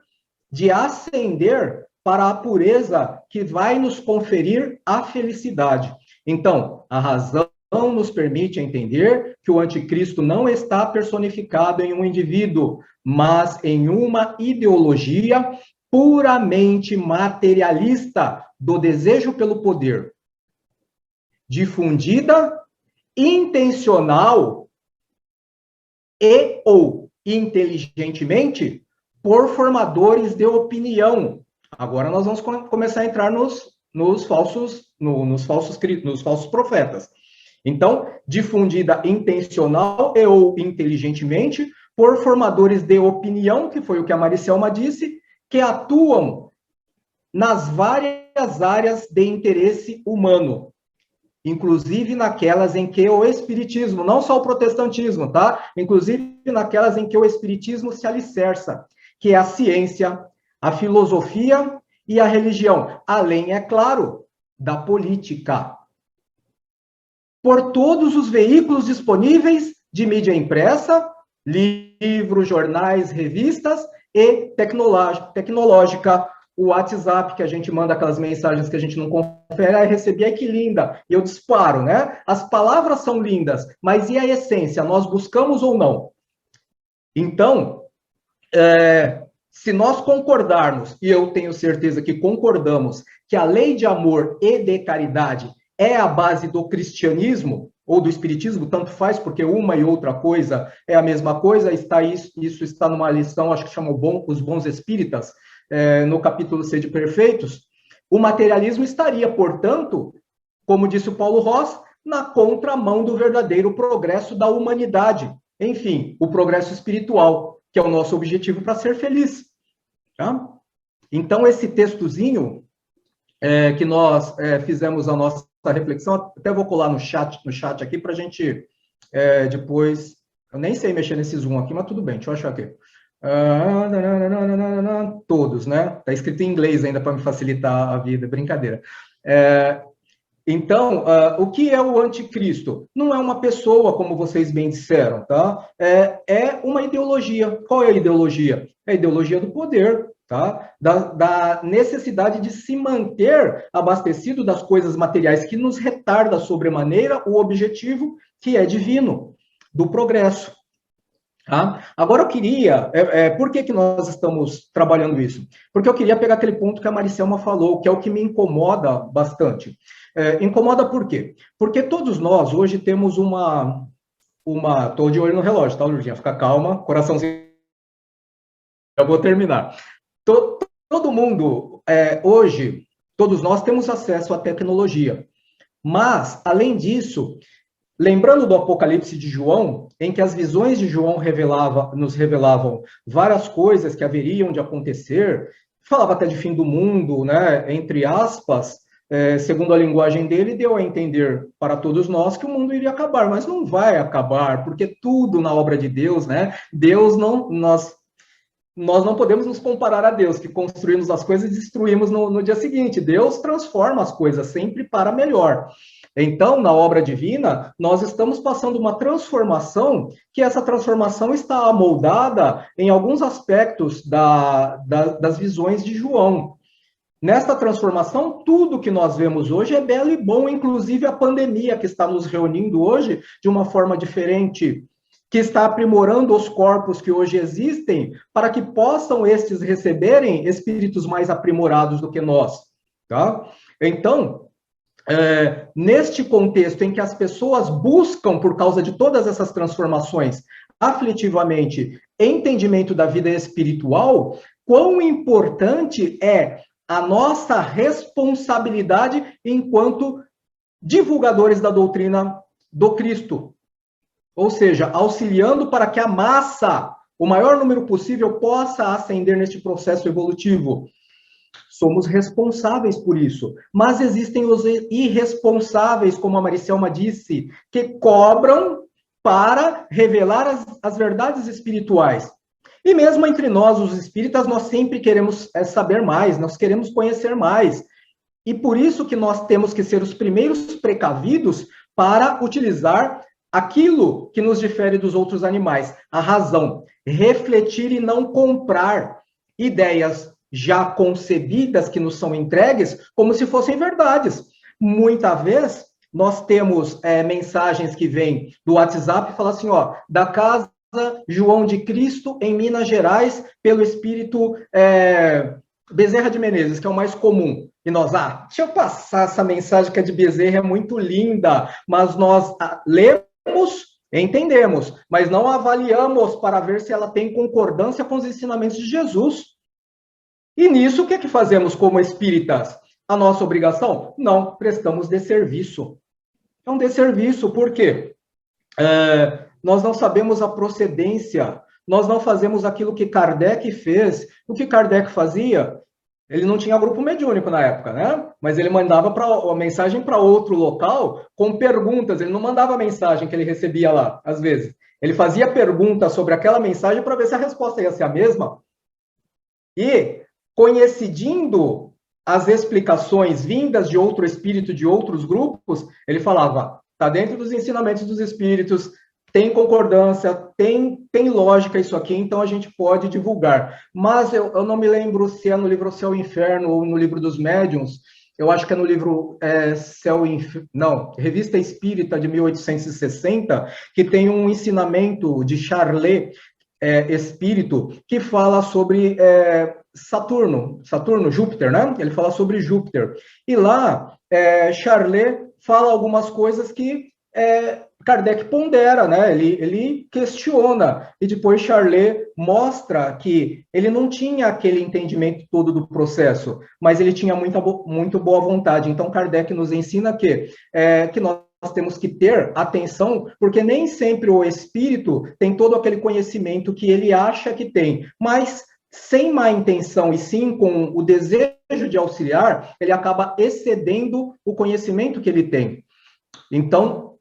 de ascender para a pureza que vai nos conferir a felicidade. Então, a razão nos permite entender que o anticristo não está personificado em um indivíduo, mas em uma ideologia puramente materialista do desejo pelo poder, difundida, intencional e ou inteligentemente por formadores de opinião. Agora nós vamos começar a entrar nos falsos profetas. Então, difundida intencional e ou inteligentemente por formadores de opinião, que foi o que a Maricelma disse, que atuam nas várias áreas de interesse humano, inclusive naquelas em que o espiritismo, não só o protestantismo, tá? Inclusive naquelas em que o espiritismo se alicerça, que é a ciência, a filosofia e a religião, além, é claro, da política. Por todos os veículos disponíveis de mídia impressa, livros, jornais, revistas e tecnológica, o WhatsApp, que a gente manda aquelas mensagens que a gente não confere, recebi, ai que linda, e eu disparo, né? As palavras são lindas, mas e a essência? Nós buscamos ou não? Então, se nós concordarmos, e eu tenho certeza que concordamos, que a lei de amor e de caridade é a base do cristianismo, ou do espiritismo, tanto faz, porque uma e outra coisa é a mesma coisa, isso está numa lição, acho que chama Os Bons Espíritas, no capítulo Sede Perfeitos, o materialismo estaria, portanto, como disse o Paulo Ross, na contramão do verdadeiro progresso da humanidade. Enfim, o progresso espiritual, que é o nosso objetivo para ser feliz. Tá? Então, esse textozinho que nós fizemos a nossa reflexão, até vou colar no chat aqui para a gente depois... Eu nem sei mexer nesse Zoom aqui, mas tudo bem, deixa eu achar aqui. Todos, né? Está escrito em inglês ainda para me facilitar a vida, brincadeira. Então, o que é o anticristo? Não é uma pessoa, como vocês bem disseram, tá? É uma ideologia. Qual é a ideologia? É a ideologia do poder, tá? Da necessidade de se manter abastecido das coisas materiais, que nos retarda sobremaneira o objetivo que é divino, do progresso. Tá? Agora eu queria, por que nós estamos trabalhando isso? Porque eu queria pegar aquele ponto que a Maricelma falou, que é o que me incomoda bastante. Incomoda por quê? Porque todos nós hoje temos estou de olho no relógio, tá, Lourdinha? Fica calma, coraçãozinho. Eu vou terminar. Todo mundo hoje Todos nós temos acesso à tecnologia. Mas, além disso, lembrando do Apocalipse de João, em que as visões de João nos revelavam várias coisas que haveriam de acontecer, falava até de fim do mundo, né, entre aspas, segundo a linguagem dele, deu a entender para todos nós que o mundo iria acabar, mas não vai acabar, porque tudo na obra de Deus, né, nós não podemos nos comparar a Deus, que construímos as coisas e destruímos no dia seguinte. Deus transforma as coisas sempre para melhor. Então, na obra divina, nós estamos passando uma transformação, que essa transformação está amoldada em alguns aspectos das visões de João. Nesta transformação, tudo que nós vemos hoje é belo e bom, inclusive a pandemia que está nos reunindo hoje de uma forma diferente, que está aprimorando os corpos que hoje existem, para que possam estes receberem espíritos mais aprimorados do que nós. Tá? Então, neste contexto em que as pessoas buscam, por causa de todas essas transformações, aflitivamente, entendimento da vida espiritual, quão importante é a nossa responsabilidade enquanto divulgadores da doutrina do Cristo. Ou seja, auxiliando para que a massa, o maior número possível, possa ascender neste processo evolutivo. Somos responsáveis por isso. Mas existem os irresponsáveis, como a Maricelma disse, que cobram para revelar as verdades espirituais. E mesmo entre nós, os espíritas, nós sempre queremos saber mais, nós queremos conhecer mais. E por isso que nós temos que ser os primeiros precavidos para utilizar aquilo que nos difere dos outros animais, a razão. Refletir e não comprar ideias já concebidas que nos são entregues como se fossem verdades. Muitas vezes, nós temos mensagens que vêm do WhatsApp e falam assim, ó, da casa João de Cristo, em Minas Gerais, pelo espírito Bezerra de Menezes, que é o mais comum. E nós, deixa eu passar essa mensagem que é de Bezerra, é muito linda, mas nós lemos, entendemos, mas não avaliamos para ver se ela tem concordância com os ensinamentos de Jesus. E nisso, o que é que fazemos como espíritas? A nossa obrigação? Não, prestamos desserviço. É um desserviço, por quê? Nós não sabemos a procedência, nós não fazemos aquilo que Kardec fez. O que Kardec fazia? Ele não tinha grupo mediúnico na época, né? Mas ele mandava a mensagem para outro local com perguntas. Ele não mandava a mensagem que ele recebia lá, às vezes. Ele fazia perguntas sobre aquela mensagem para ver se a resposta ia ser a mesma. E, coincidindo as explicações vindas de outro espírito, de outros grupos, ele falava, está dentro dos ensinamentos dos espíritos, tem concordância, tem lógica isso aqui, então a gente pode divulgar. Mas eu não me lembro se é no livro Céu e Inferno ou no livro dos Médiuns, eu acho que é no livro Revista Espírita de 1860, que tem um ensinamento de Charlet, espírito, que fala sobre Saturno, Júpiter, né? Ele fala sobre Júpiter. E lá, Charlet fala algumas coisas que Kardec pondera, né? Ele questiona, e depois Charlet mostra que ele não tinha aquele entendimento todo do processo, mas ele tinha muito boa vontade. Então, Kardec nos ensina que nós temos que ter atenção, porque nem sempre o espírito tem todo aquele conhecimento que ele acha que tem, mas sem má intenção e sim com o desejo de auxiliar, ele acaba excedendo o conhecimento que ele tem. Então,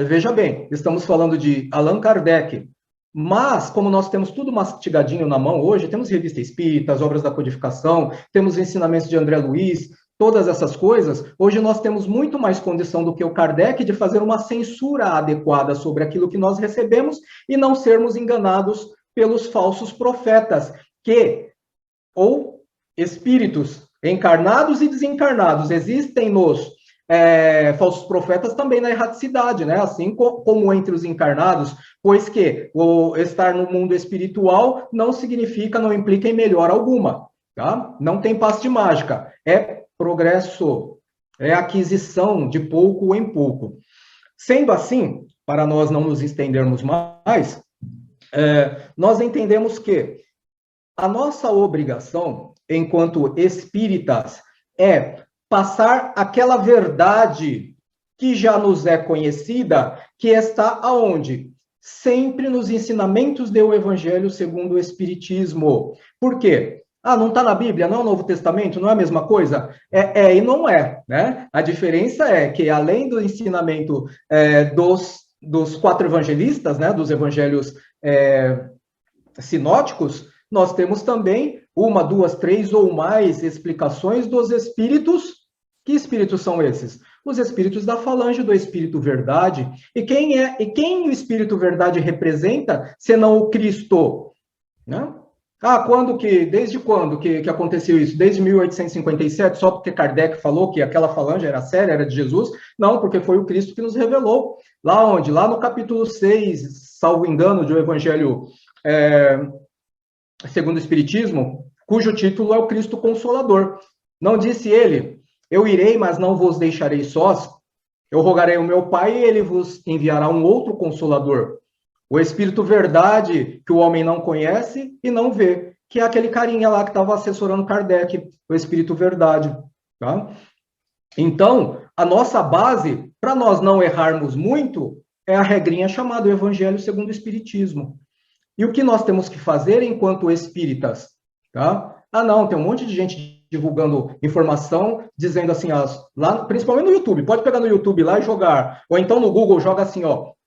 veja bem, estamos falando de Allan Kardec, mas como nós temos tudo mastigadinho na mão hoje, temos revista espírita, as obras da codificação, temos ensinamentos de André Luiz, todas essas coisas, hoje nós temos muito mais condição do que o Kardec de fazer uma censura adequada sobre aquilo que nós recebemos e não sermos enganados pelos falsos profetas, ou espíritos encarnados e desencarnados, existem nos falsos profetas também na erraticidade, né? Assim como entre os encarnados, pois que o estar no mundo espiritual não implica em melhora alguma, tá? Não tem passe de mágica, é progresso, é aquisição de pouco em pouco. Sendo assim, para nós não nos estendermos mais, nós entendemos que a nossa obrigação, enquanto espíritas, é passar aquela verdade que já nos é conhecida, que está aonde? Sempre nos ensinamentos do Evangelho segundo o Espiritismo. Por quê? Ah, não está na Bíblia, não é o Novo Testamento, não é a mesma coisa? É e não é, né? A diferença é que, além do ensinamento dos 4 evangelistas, né, dos evangelhos sinóticos, nós temos também 1, 2, 3 ou mais explicações dos espíritos. Que espíritos são esses? Os espíritos da falange do Espírito Verdade. E quem o Espírito Verdade representa, senão o Cristo? Né? Ah, desde quando que aconteceu isso? Desde 1857, só porque Kardec falou que aquela falange era séria, era de Jesus? Não, porque foi o Cristo que nos revelou. Lá onde? Lá no capítulo 6, salvo engano, do Evangelho segundo o Espiritismo, cujo título é o Cristo Consolador. Não disse ele: eu irei, mas não vos deixarei sós. Eu rogarei ao meu Pai e ele vos enviará um outro Consolador. O Espírito Verdade, que o homem não conhece e não vê, que é aquele carinha lá que estava assessorando Kardec, o Espírito Verdade. Tá? Então, a nossa base, para nós não errarmos muito, é a regrinha chamada Evangelho segundo o Espiritismo. E o que nós temos que fazer enquanto espíritas? Tá? Ah, não, tem um monte de gente divulgando informação, dizendo assim, lá, principalmente no YouTube, pode pegar no YouTube lá e jogar, ou então no Google, joga assim,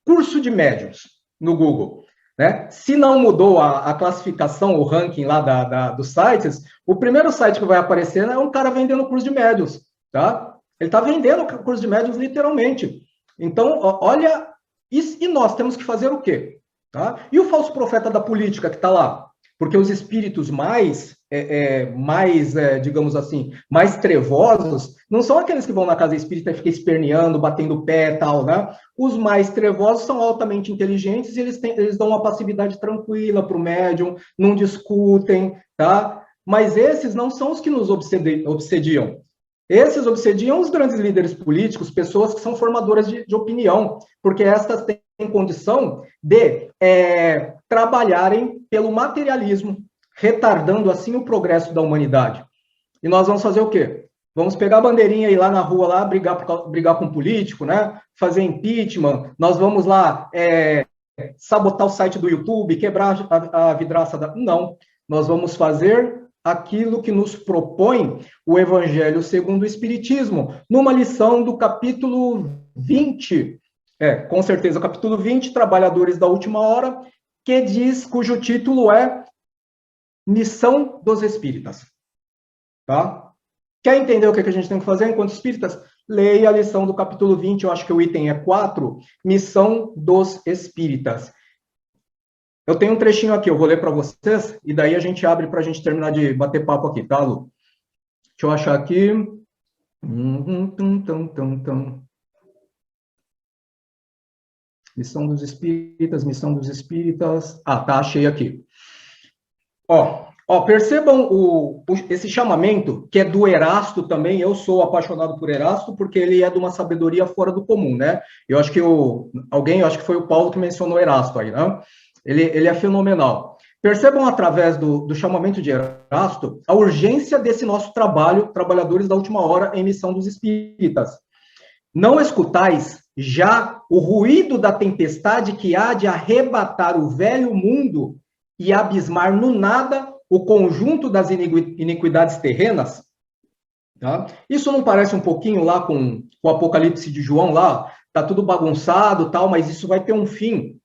curso de médiuns, no Google. Né? Se não mudou a classificação, o ranking lá dos sites, o primeiro site que vai aparecer é um cara vendendo curso de médiuns. Tá? Ele está vendendo curso de médiuns literalmente. Então, olha, e nós temos que fazer o quê? Tá? E o falso profeta da política que está lá? Porque os espíritos digamos assim, mais trevosos, não são aqueles que vão na casa espírita e ficam esperneando, batendo o pé e tal, né? Os mais trevosos são altamente inteligentes e eles dão uma passividade tranquila para o médium, não discutem, tá? Mas esses não são os que nos obsediam. Esses obsediam os grandes líderes políticos, pessoas que são formadoras de opinião, porque estas têm condição de trabalharem pelo materialismo, retardando assim o progresso da humanidade. E nós vamos fazer o quê? Vamos pegar a bandeirinha e ir lá na rua, lá, brigar com um político, né? Fazer impeachment, nós vamos lá sabotar o site do YouTube, quebrar a vidraça da... Não, nós vamos fazer aquilo que nos propõe o Evangelho segundo o Espiritismo, numa lição do capítulo 20, com certeza, o capítulo 20, Trabalhadores da Última Hora, cujo título é Missão dos Espíritas. Tá? Quer entender o que a gente tem que fazer enquanto espíritas? Leia a lição do capítulo 20, eu acho que o item é 4, Missão dos Espíritas. Eu tenho um trechinho aqui, eu vou ler para vocês, e daí a gente abre para a gente terminar de bater papo aqui, tá, Lu? Deixa eu achar aqui. Missão dos Espíritas, Missão dos Espíritas... Ah, tá, achei aqui. Percebam esse chamamento, que é do Erasto também. Eu sou apaixonado por Erasto, porque ele é de uma sabedoria fora do comum, né? Eu acho que acho que foi o Paulo que mencionou Erasto aí, né? Ele é fenomenal. Percebam, através do chamamento de Erasto, a urgência desse nosso trabalho, Trabalhadores da Última Hora, em Missão dos Espíritas. Não escutais já o ruído da tempestade que há de arrebatar o velho mundo e abismar no nada o conjunto das iniquidades terrenas? Tá? Isso não parece um pouquinho lá com o Apocalipse de João lá? Tá tudo bagunçado, tal, mas isso vai ter um fim.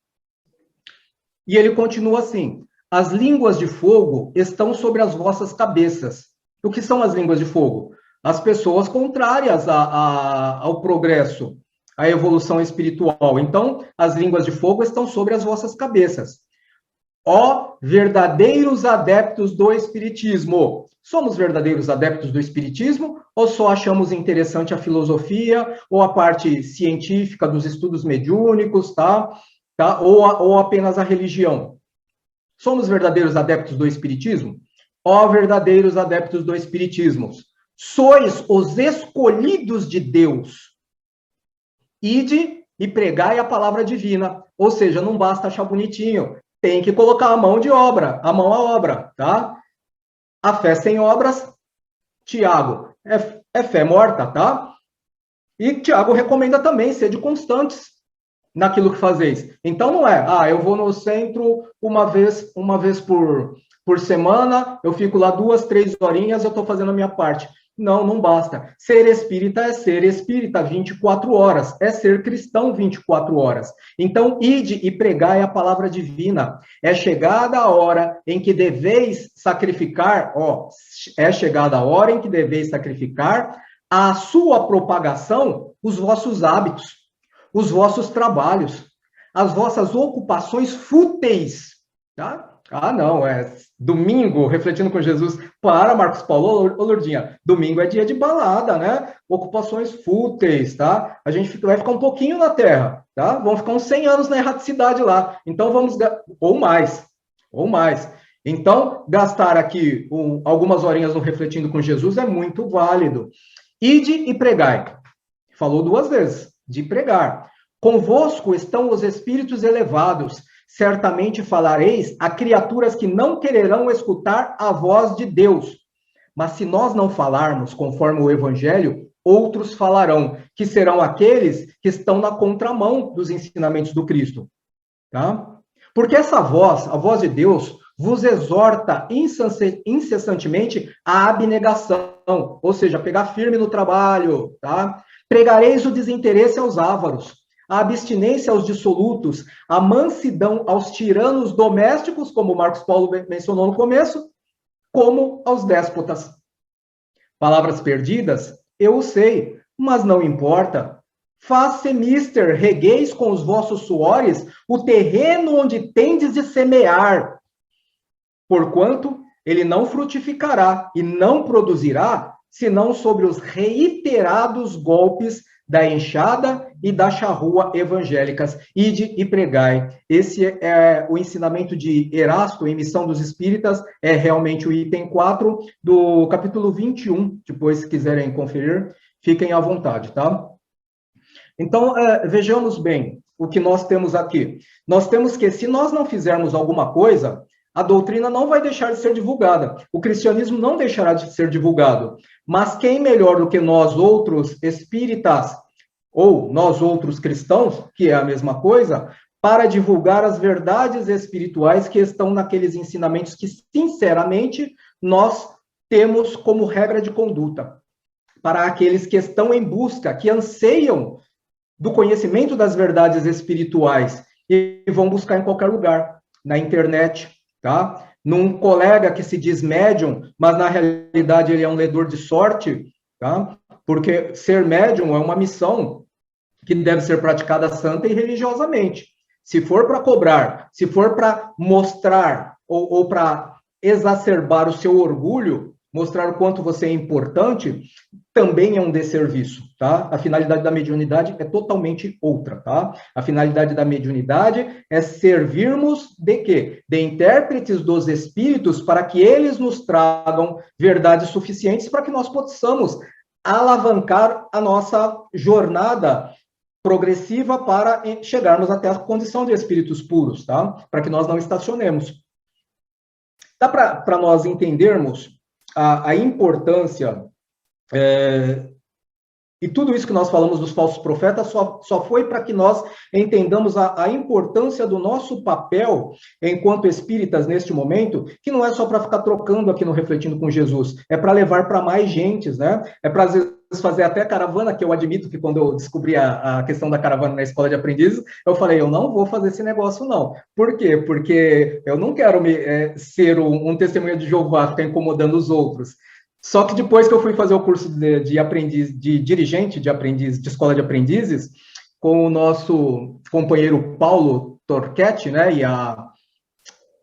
E ele continua assim: as línguas de fogo estão sobre as vossas cabeças. O que são as línguas de fogo? As pessoas contrárias ao progresso, à evolução espiritual. Então, as línguas de fogo estão sobre as vossas cabeças. Ó verdadeiros adeptos do Espiritismo. Somos verdadeiros adeptos do Espiritismo ou só achamos interessante a filosofia ou a parte científica dos estudos mediúnicos, tá? Ou apenas a religião? Somos verdadeiros adeptos do Espiritismo? Ó verdadeiros adeptos do Espiritismo, sois os escolhidos de Deus. Ide e pregai a palavra divina. Ou seja, não basta achar bonitinho, tem que colocar a mão à obra, tá? A fé sem obras, Tiago, é fé morta, tá? E Tiago recomenda também, sede constantes naquilo que fazeis. Então não é, eu vou no centro uma vez por semana, eu fico lá 2, 3 horinhas, eu estou fazendo a minha parte. Não, não basta. Ser espírita é ser espírita 24 horas, é ser cristão 24 horas. Então, ide e pregai a palavra divina. É chegada a hora em que deveis sacrificar, é chegada a hora em que deveis sacrificar a sua propagação, os vossos hábitos, os vossos trabalhos, as vossas ocupações fúteis, tá? Não, é domingo, refletindo com Jesus. Para, Marcos Paulo, ô Lourdinha, domingo é dia de balada, né? Ocupações fúteis, tá? A gente vai ficar um pouquinho na Terra, tá? Vamos ficar uns 100 anos na erraticidade lá. Então, ou mais. Então, gastar aqui algumas horinhas no Refletindo com Jesus é muito válido. Ide e pregai. Falou 2 vezes, de pregar. Convosco estão os espíritos elevados. Certamente falareis a criaturas que não quererão escutar a voz de Deus. Mas se nós não falarmos conforme o Evangelho, outros falarão, que serão aqueles que estão na contramão dos ensinamentos do Cristo. Tá? Porque essa voz, a voz de Deus, vos exorta incessantemente à abnegação, ou seja, pegar firme no trabalho. Tá? Pregareis o desinteresse aos ávaros, a abstinência aos dissolutos, a mansidão aos tiranos domésticos, como o Marcos Paulo mencionou no começo, como aos déspotas. Palavras perdidas? Eu o sei, mas não importa. Faz-se mister, regueis com os vossos suores o terreno onde tendes de semear. Porquanto ele não frutificará e não produzirá, senão sobre os reiterados golpes da enxada e da charrua evangélicas. Ide e pregai. Esse é o ensinamento de Erasto, em Missão dos Espíritas, é realmente o item 4 do capítulo 21. Depois, se quiserem conferir, fiquem à vontade, tá? Então, vejamos bem o que nós temos aqui. Nós temos que, se nós não fizermos alguma coisa, a doutrina não vai deixar de ser divulgada. O cristianismo não deixará de ser divulgado. Mas quem melhor do que nós outros espíritas, ou nós outros cristãos, que é a mesma coisa, para divulgar as verdades espirituais que estão naqueles ensinamentos que, sinceramente, nós temos como regra de conduta. Para aqueles que estão em busca, que anseiam do conhecimento das verdades espirituais e vão buscar em qualquer lugar, na internet, tá? Num colega que se diz médium, mas na realidade ele é um ledor de sorte, tá? Porque ser médium é uma missão que deve ser praticada santa e religiosamente. Se for para cobrar, se for para mostrar ou para exacerbar o seu orgulho, mostrar o quanto você é importante, também é um desserviço, tá? A finalidade da mediunidade é totalmente outra, tá? A finalidade da mediunidade é servirmos de quê? De intérpretes dos espíritos para que eles nos tragam verdades suficientes para que nós possamos alavancar a nossa jornada progressiva para chegarmos até a condição de espíritos puros, tá? Para que nós não estacionemos. Dá para nós entendermos a importância, e tudo isso que nós falamos dos falsos profetas só foi para que nós entendamos a importância do nosso papel enquanto espíritas neste momento, que não é só para ficar trocando aqui no Refletindo com Jesus, é para levar para mais gentes, né? É para, às vezes, fazer até caravana, que eu admito que quando eu descobri a questão da caravana na escola de aprendizes, eu falei, eu não vou fazer esse negócio, não. Por quê? Porque eu não quero ser um testemunho de Jeová, ficar incomodando os outros. Só que depois que eu fui fazer o curso de aprendiz, de dirigente de aprendiz, de escola de aprendizes, com o nosso companheiro Paulo Torquetti, né,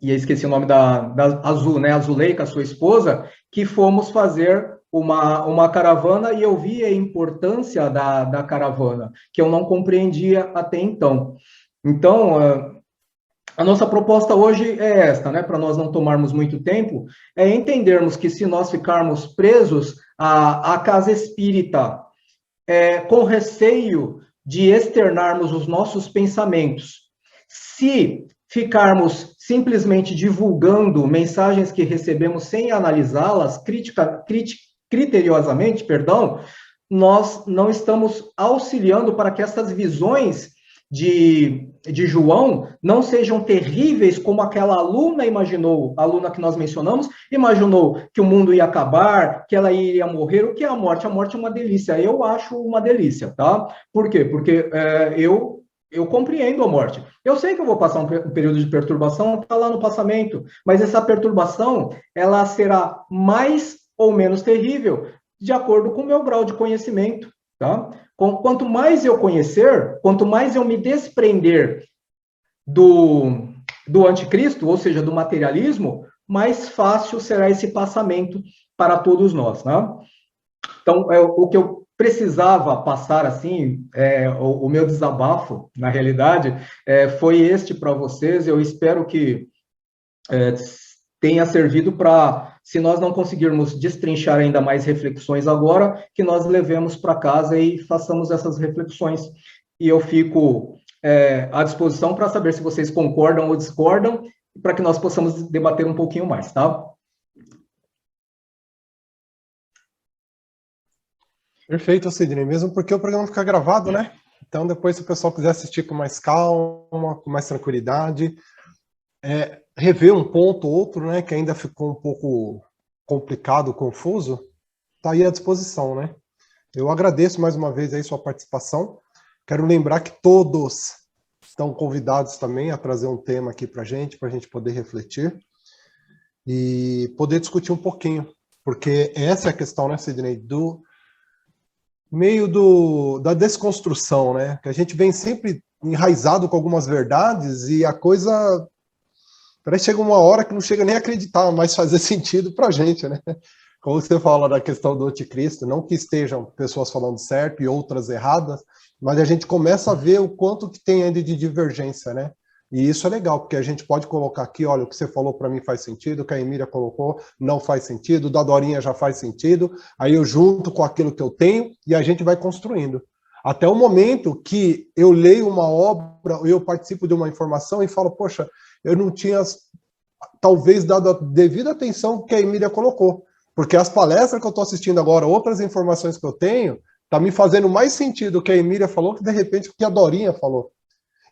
e esqueci o nome da Azul, né, Azuleika, sua esposa, que fomos fazer uma caravana, e eu vi a importância da caravana, que eu não compreendia até então. Então, a nossa proposta hoje é esta, né, para nós não tomarmos muito tempo, é entendermos que se nós ficarmos presos à casa espírita, com receio de externarmos os nossos pensamentos, se ficarmos simplesmente divulgando mensagens que recebemos sem analisá-las criteriosamente, perdão, nós não estamos auxiliando para que essas visões de João não sejam terríveis como aquela aluna imaginou, a aluna que nós mencionamos, imaginou que o mundo ia acabar, que ela iria morrer. O que é a morte? A morte é uma delícia. Eu acho uma delícia, tá? Por quê? Porque eu compreendo a morte. Eu sei que eu vou passar um período de perturbação, está lá no passamento, mas essa perturbação, ela será mais ou menos terrível de acordo com o meu grau de conhecimento, tá? Quanto mais eu conhecer, quanto mais eu me desprender do anticristo, ou seja, do materialismo, mais fácil será esse passamento para todos nós, né? Então, o que eu precisava passar, assim, o meu desabafo, na realidade, foi este para vocês. Eu espero que tenha servido para, se nós não conseguirmos destrinchar ainda mais reflexões agora, que nós levemos para casa e façamos essas reflexões. E eu fico à disposição para saber se vocês concordam ou discordam, para que nós possamos debater um pouquinho mais, tá? Perfeito, Sidney, mesmo porque o programa fica gravado, né? Então, depois, se o pessoal quiser assistir com mais calma, com mais tranquilidade, rever um ponto ou outro, né, que ainda ficou um pouco complicado, confuso, está aí à disposição, né? Eu agradeço mais uma vez aí sua participação. Quero lembrar que todos estão convidados também a trazer um tema aqui para a gente poder refletir e poder discutir um pouquinho, porque essa é a questão, né, Sidney, do meio da desconstrução, né? Que a gente vem sempre enraizado com algumas verdades e a coisa parece que chega uma hora que não chega nem a acreditar, mas fazer sentido para a gente, né? Como você fala da questão do anticristo, não que estejam pessoas falando certo e outras erradas, mas a gente começa a ver o quanto que tem ainda de divergência, né? E isso é legal, porque a gente pode colocar aqui, olha, o que você falou para mim faz sentido, o que a Emília colocou não faz sentido, o da Dorinha já faz sentido, aí eu junto com aquilo que eu tenho e a gente vai construindo. Até o momento que eu leio uma obra, eu participo de uma informação e falo, poxa, eu não tinha talvez dado a devida atenção que a Emília colocou, porque as palestras que eu estou assistindo agora, outras informações que eu tenho, tá me fazendo mais sentido o que a Emília falou que de repente o que a Dorinha falou.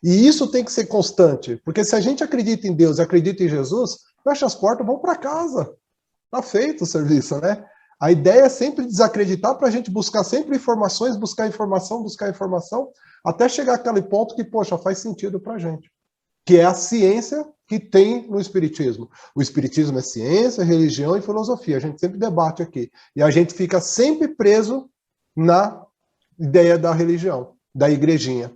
E isso tem que ser constante, porque se a gente acredita em Deus, acredita em Jesus, fecha as portas, vamos para casa. Tá feito o serviço, né? A ideia é sempre desacreditar para a gente buscar sempre informações, buscar informação, até chegar àquele ponto que, poxa, faz sentido para a gente. Que é a ciência que tem no Espiritismo. O Espiritismo é ciência, religião e filosofia. A gente sempre debate aqui. E a gente fica sempre preso na ideia da religião, da igrejinha.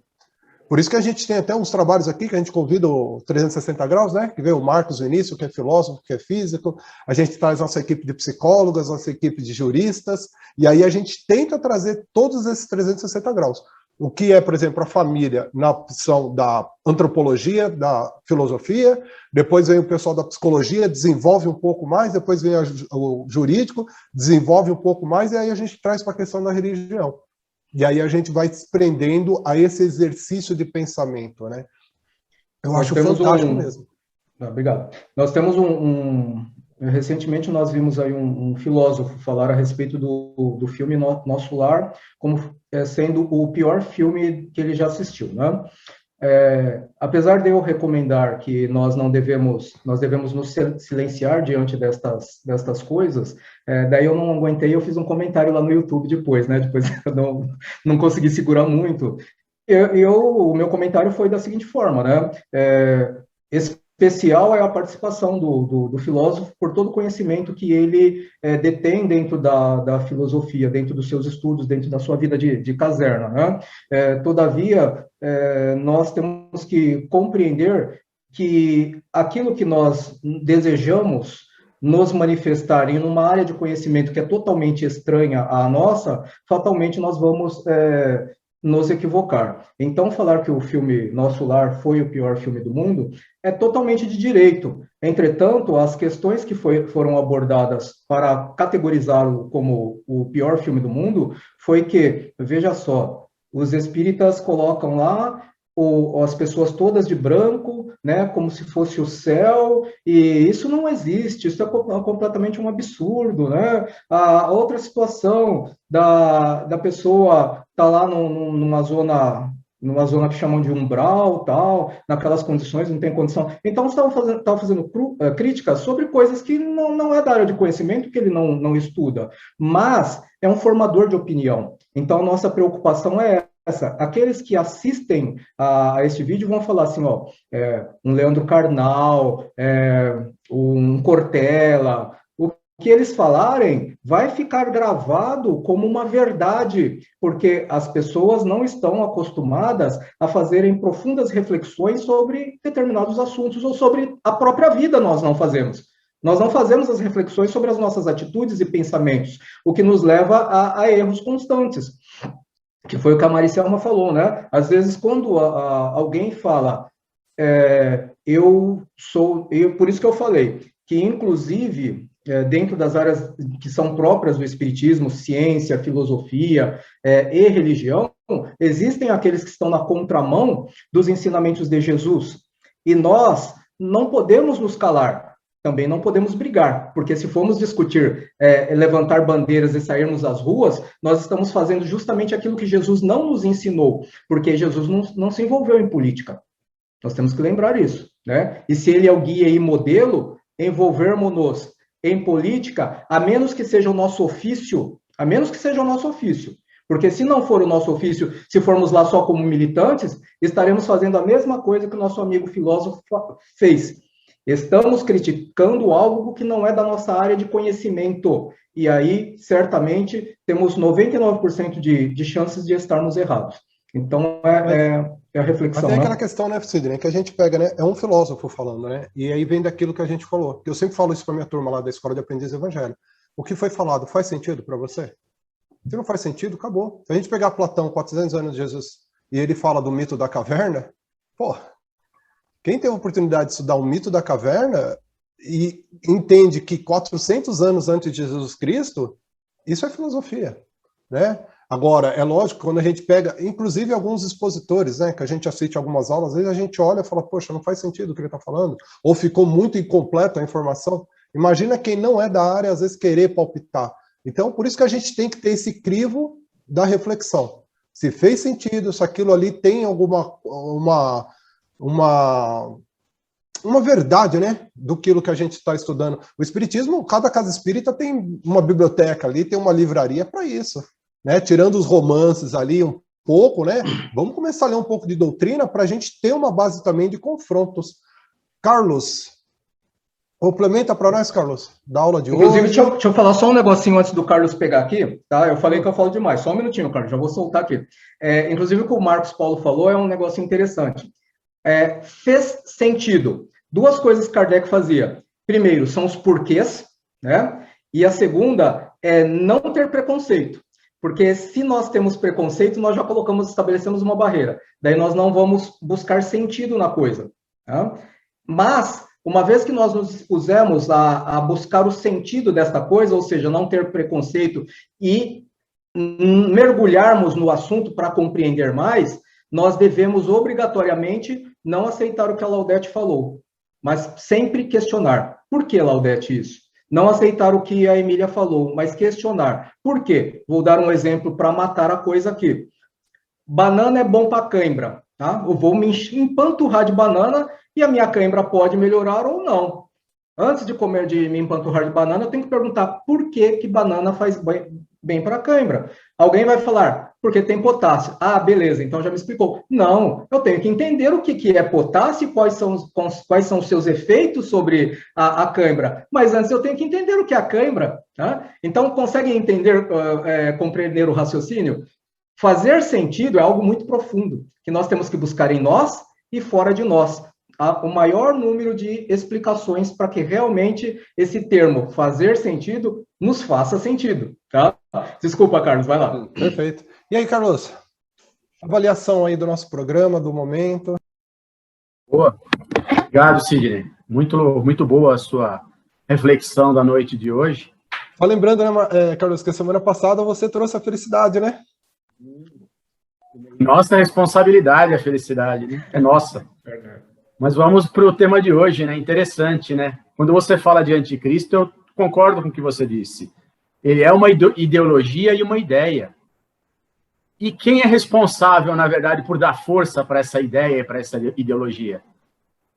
Por isso que a gente tem até uns trabalhos aqui que a gente convida o 360 graus, né? Que veio o Marcos no início, que é filósofo, que é físico. A gente traz nossa equipe de psicólogas, nossa equipe de juristas, e aí a gente tenta trazer todos esses 360 graus. O que é, por exemplo, a família na opção da antropologia, da filosofia, depois vem o pessoal da psicologia, desenvolve um pouco mais, depois vem o jurídico, desenvolve um pouco mais, e aí a gente traz para a questão da religião. E aí a gente vai se prendendo a esse exercício de pensamento, né? Eu acho fantástico mesmo. Obrigado. Nós temos recentemente nós vimos aí um filósofo falar a respeito do filme Nosso Lar, como sendo o pior filme que ele já assistiu, né? Apesar de eu recomendar que nós devemos nos silenciar diante destas coisas, daí eu não aguentei, eu fiz um comentário lá no YouTube depois, né? Depois eu não consegui segurar muito. O meu comentário foi da seguinte forma, né? Especial é a participação do filósofo por todo o conhecimento que ele detém dentro da filosofia, dentro dos seus estudos, dentro da sua vida de caserna, né? Todavia, nós temos que compreender que aquilo que nós desejamos nos manifestar em uma área de conhecimento que é totalmente estranha à nossa, fatalmente nós vamos nos equivocar. Então, falar que o filme Nosso Lar foi o pior filme do mundo é totalmente de direito. Entretanto, as questões que foram abordadas para categorizá-lo como o pior filme do mundo foi que, veja só, os espíritas colocam lá as pessoas todas de branco, né, como se fosse o céu, e isso não existe, isso é completamente um absurdo, né? A outra situação da pessoa estar lá numa zona que chamam de umbral, tal, naquelas condições, não tem condição. Então, estavam fazendo críticas sobre coisas que não é da área de conhecimento, que ele não estuda, mas é um formador de opinião. Então, a nossa preocupação é essa. Aqueles que assistem a este vídeo vão falar assim, ó, um Leandro Carnal, um Cortella, o que eles falarem vai ficar gravado como uma verdade, porque as pessoas não estão acostumadas a fazerem profundas reflexões sobre determinados assuntos ou sobre a própria vida. Nós não fazemos. Nós não fazemos as reflexões sobre as nossas atitudes e pensamentos, o que nos leva a erros constantes, que foi o que a Maricelma falou, né? Às vezes, quando alguém fala, por isso que eu falei, que inclusive, dentro das áreas que são próprias do espiritismo, ciência, filosofia e religião, existem aqueles que estão na contramão dos ensinamentos de Jesus, e nós não podemos nos calar, também não podemos brigar, porque se formos discutir, levantar bandeiras e sairmos às ruas, nós estamos fazendo justamente aquilo que Jesus não nos ensinou, porque Jesus não se envolveu em política. Nós temos que lembrar isso, né? E se ele é o guia e modelo, envolvermos-nos em política, a menos que seja o nosso ofício, porque se não for o nosso ofício, se formos lá só como militantes, estaremos fazendo a mesma coisa que o nosso amigo filósofo fez. Estamos criticando algo que não é da nossa área de conhecimento. E aí, certamente, temos 99% de chances de estarmos errados. Então, é a reflexão. Mas tem aquela né? questão, né, Sidney, que a gente pega, né? É um filósofo falando, né? E aí vem daquilo que a gente falou. Eu sempre falo isso para minha turma lá da Escola de Aprendiz Evangelho. O que foi falado faz sentido para você? Se não faz sentido, acabou. Se a gente pegar Platão, 400 anos de Jesus, e ele fala do mito da caverna, pô, quem teve a oportunidade de estudar o mito da caverna e entende que 400 anos antes de Jesus Cristo, isso é filosofia, né? Agora, é lógico, quando a gente pega, inclusive alguns expositores, né, que a gente assiste algumas aulas, às vezes a gente olha e fala, poxa, não faz sentido o que ele está falando, ou ficou muito incompleta a informação. Imagina quem não é da área, às vezes, querer palpitar. Então, por isso que a gente tem que ter esse crivo da reflexão. Se fez sentido, se aquilo ali tem alguma uma verdade, né, do que a gente está estudando. O espiritismo, cada casa espírita tem uma biblioteca ali, tem uma livraria para isso, né, tirando os romances ali um pouco, né, vamos começar a ler um pouco de doutrina para a gente ter uma base também de confrontos. Carlos, complementa para nós, Carlos, da aula de Inclusive, hoje. deixa eu falar só um negocinho antes do Carlos pegar aqui, tá? Eu falei que eu falo demais, só um minutinho, Carlos, já vou soltar aqui. Inclusive, o que o Marcos Paulo falou é um negócio interessante. Fez sentido. Duas coisas que Kardec fazia. Primeiro, são os porquês, né? E a segunda é não ter preconceito. Porque se nós temos preconceito, nós já estabelecemos uma barreira. Daí nós não vamos buscar sentido na coisa. Tá? Mas, uma vez que nós nos dispusemos a buscar o sentido desta coisa, ou seja, não ter preconceito e mergulharmos no assunto para compreender mais, nós devemos obrigatoriamente não aceitar o que a Laudete falou, mas sempre questionar. Por que, Laudete, isso? Não aceitar o que a Emília falou, mas questionar. Por quê? Vou dar um exemplo para matar a coisa aqui. Banana é bom para cãibra, tá? Eu vou me empanturrar de banana e a minha cãibra pode melhorar ou não. Antes de me empanturrar de banana, eu tenho que perguntar por que banana faz bem para a cãibra. Alguém vai falar, porque tem potássio. Ah, beleza, então já me explicou. Não, eu tenho que entender o que é potássio e quais são os seus efeitos sobre a cãibra. Mas antes eu tenho que entender o que é a cãibra. Tá? Então, conseguem entender, compreender o raciocínio? Fazer sentido é algo muito profundo, que nós temos que buscar em nós e fora de nós. Há o maior número de explicações para que realmente esse termo fazer sentido nos faça sentido, tá? Desculpa, Carlos, vai lá. Perfeito. E aí, Carlos? Avaliação aí do nosso programa, do momento. Boa. Obrigado, Sidney. Muito boa a sua reflexão da noite de hoje. Só lembrando, né, Carlos, que a semana passada você trouxe a felicidade, né? Nossa responsabilidade a felicidade, né? É nossa. Mas vamos para o tema de hoje, né? Interessante, né? Quando você fala de anticristo, eu concordo com o que você disse. Ele é uma ideologia e uma ideia. E quem é responsável, na verdade, por dar força para essa ideia e para essa ideologia?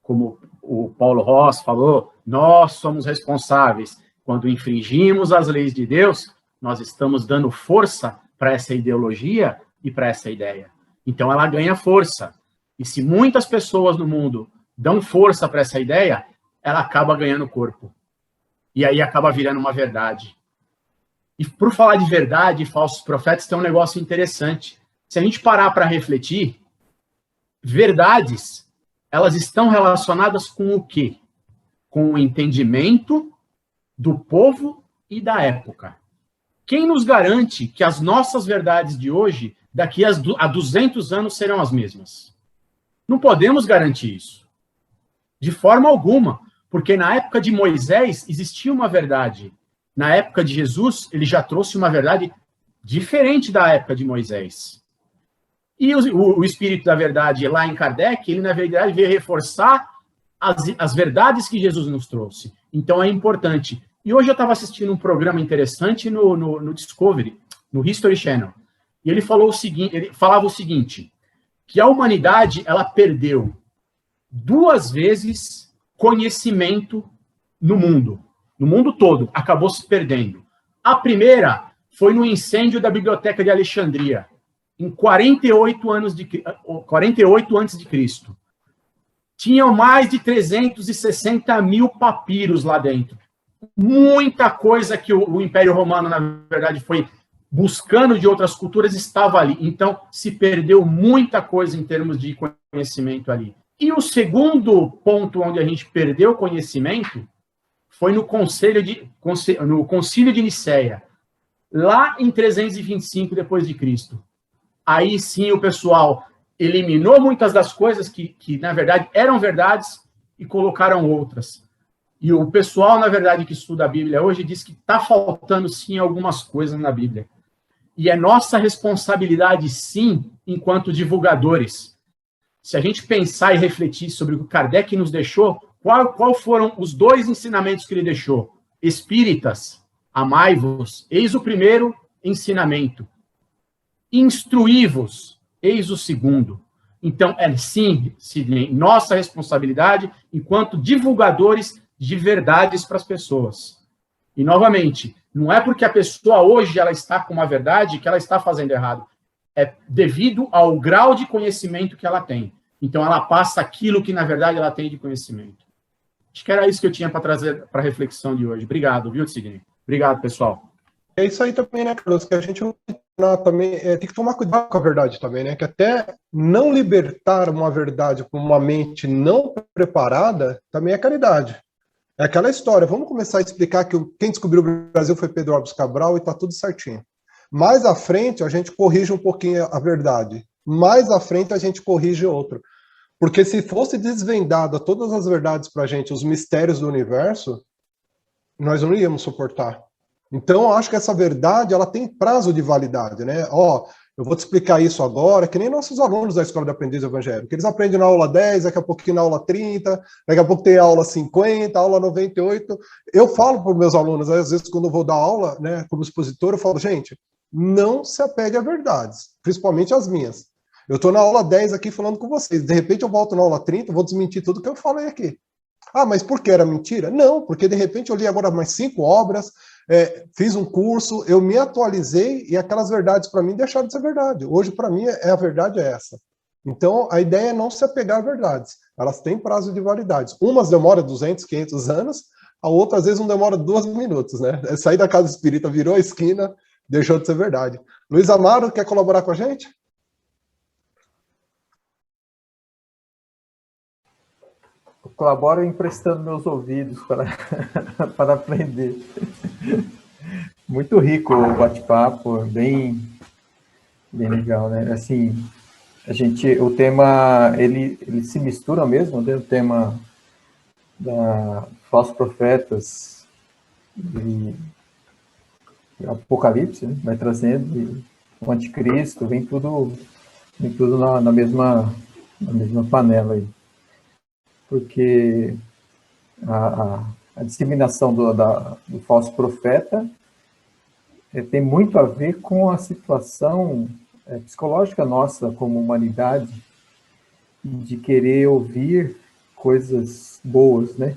Como o Paulo Ross falou, nós somos responsáveis. Quando infringimos as leis de Deus, nós estamos dando força para essa ideologia e para essa ideia. Então, ela ganha força. E se muitas pessoas no mundo dão força para essa ideia, ela acaba ganhando corpo. E aí acaba virando uma verdade. E por falar de verdade e falsos profetas, tem um negócio interessante. Se a gente parar para refletir, verdades, elas estão relacionadas com o quê? Com o entendimento do povo e da época. Quem nos garante que as nossas verdades de hoje, daqui a 200 anos, serão as mesmas? Não podemos garantir isso. De forma alguma. Porque na época de Moisés existia uma verdade. Na época de Jesus, ele já trouxe uma verdade diferente da época de Moisés. E o Espírito da Verdade, lá em Kardec, ele, na verdade, veio reforçar as verdades que Jesus nos trouxe. Então, é importante. E hoje eu estava assistindo um programa interessante no Discovery, no History Channel. E ele falava o seguinte, que a humanidade, ela perdeu 2 vezes conhecimento no mundo todo, acabou se perdendo. A primeira foi no incêndio da Biblioteca de Alexandria, em 48 antes de Cristo. Tinham mais de 360 mil papiros lá dentro. Muita coisa que o Império Romano, na verdade, foi buscando de outras culturas, estava ali. Então, se perdeu muita coisa em termos de conhecimento ali. E o segundo ponto onde a gente perdeu conhecimento foi no Concílio de Nicéia, lá em 325 depois de Cristo. Aí sim o pessoal eliminou muitas das coisas que na verdade eram verdades e colocaram outras. E o pessoal, na verdade, que estuda a Bíblia hoje diz que está faltando sim algumas coisas na Bíblia. E é nossa responsabilidade sim, enquanto divulgadores. Se a gente pensar e refletir sobre o que Kardec nos deixou, qual foram os 2 ensinamentos que ele deixou? Espíritas, amai-vos, eis o primeiro ensinamento. Instruí-vos, eis o segundo. Então, é sim, Sidney, nossa responsabilidade enquanto divulgadores de verdades para as pessoas. E, novamente, não é porque a pessoa hoje ela está com uma verdade que ela está fazendo errado. É devido ao grau de conhecimento que ela tem. Então, ela passa aquilo que, na verdade, ela tem de conhecimento. Acho que era isso que eu tinha para trazer para a reflexão de hoje. Obrigado, viu, Sidney? Obrigado, pessoal. É isso aí também, né, Carlos? Que a gente também tem que tomar cuidado com a verdade também, né? Que até não libertar uma verdade com uma mente não preparada também é caridade. É aquela história. Vamos começar a explicar que quem descobriu o Brasil foi Pedro Álvares Cabral e está tudo certinho. Mais à frente, a gente corrige um pouquinho a verdade. Mais à frente, a gente corrige outro. Porque se fosse desvendada todas as verdades para a gente, os mistérios do universo, nós não íamos suportar. Então, eu acho que essa verdade, ela tem prazo de validade, né? Eu vou te explicar isso agora, que nem nossos alunos da Escola de Aprendiz Evangélico. Eles aprendem na aula 10, daqui a pouquinho na aula 30, daqui a pouco tem a aula 50, aula 98. Eu falo para os meus alunos, às vezes, quando eu vou dar aula, né, como expositor, eu falo, gente, não se apegue a verdades, principalmente as minhas. Eu estou na aula 10 aqui falando com vocês, de repente eu volto na aula 30, vou desmentir tudo que eu falei aqui. Ah, mas por que era mentira? Não, porque de repente eu li agora mais 5 obras, fiz um curso, eu me atualizei e aquelas verdades para mim deixaram de ser verdade. Hoje, para mim, a verdade é essa. Então, a ideia é não se apegar a verdades. Elas têm prazo de validade. Umas demoram 200, 500 anos, a outra, às vezes, não demora 2 minutos, né? Sair da casa espírita, virou a esquina, deixou de ser verdade. Luiz Amaro, quer colaborar com a gente? Eu colaboro emprestando meus ouvidos para aprender. Muito rico o bate-papo, bem legal, né? Assim, o tema, ele se mistura mesmo, né? O tema da falsos profetas e Apocalipse, né? Vai trazendo o anticristo, vem tudo Tem tudo na mesma panela aí. Porque a disseminação do falso profeta tem muito a ver com a situação psicológica nossa como humanidade, de querer ouvir coisas boas, né?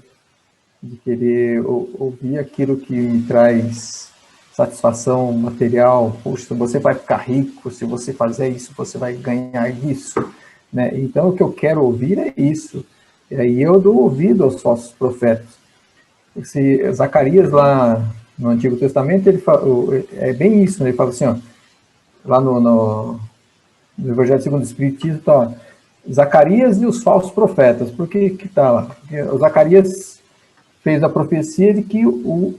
De querer ouvir aquilo que me traz satisfação material. Poxa, você vai ficar rico, se você fizer isso, você vai ganhar isso, né? Então, o que eu quero ouvir é isso. E aí eu dou ouvido aos falsos profetas. Esse Zacarias, lá no Antigo Testamento, ele fala, é bem isso, né? Ele fala assim, ó, lá no Evangelho segundo o Espiritismo, tá, ó, Zacarias e os falsos profetas. Por que está lá? Porque o Zacarias fez a profecia de que o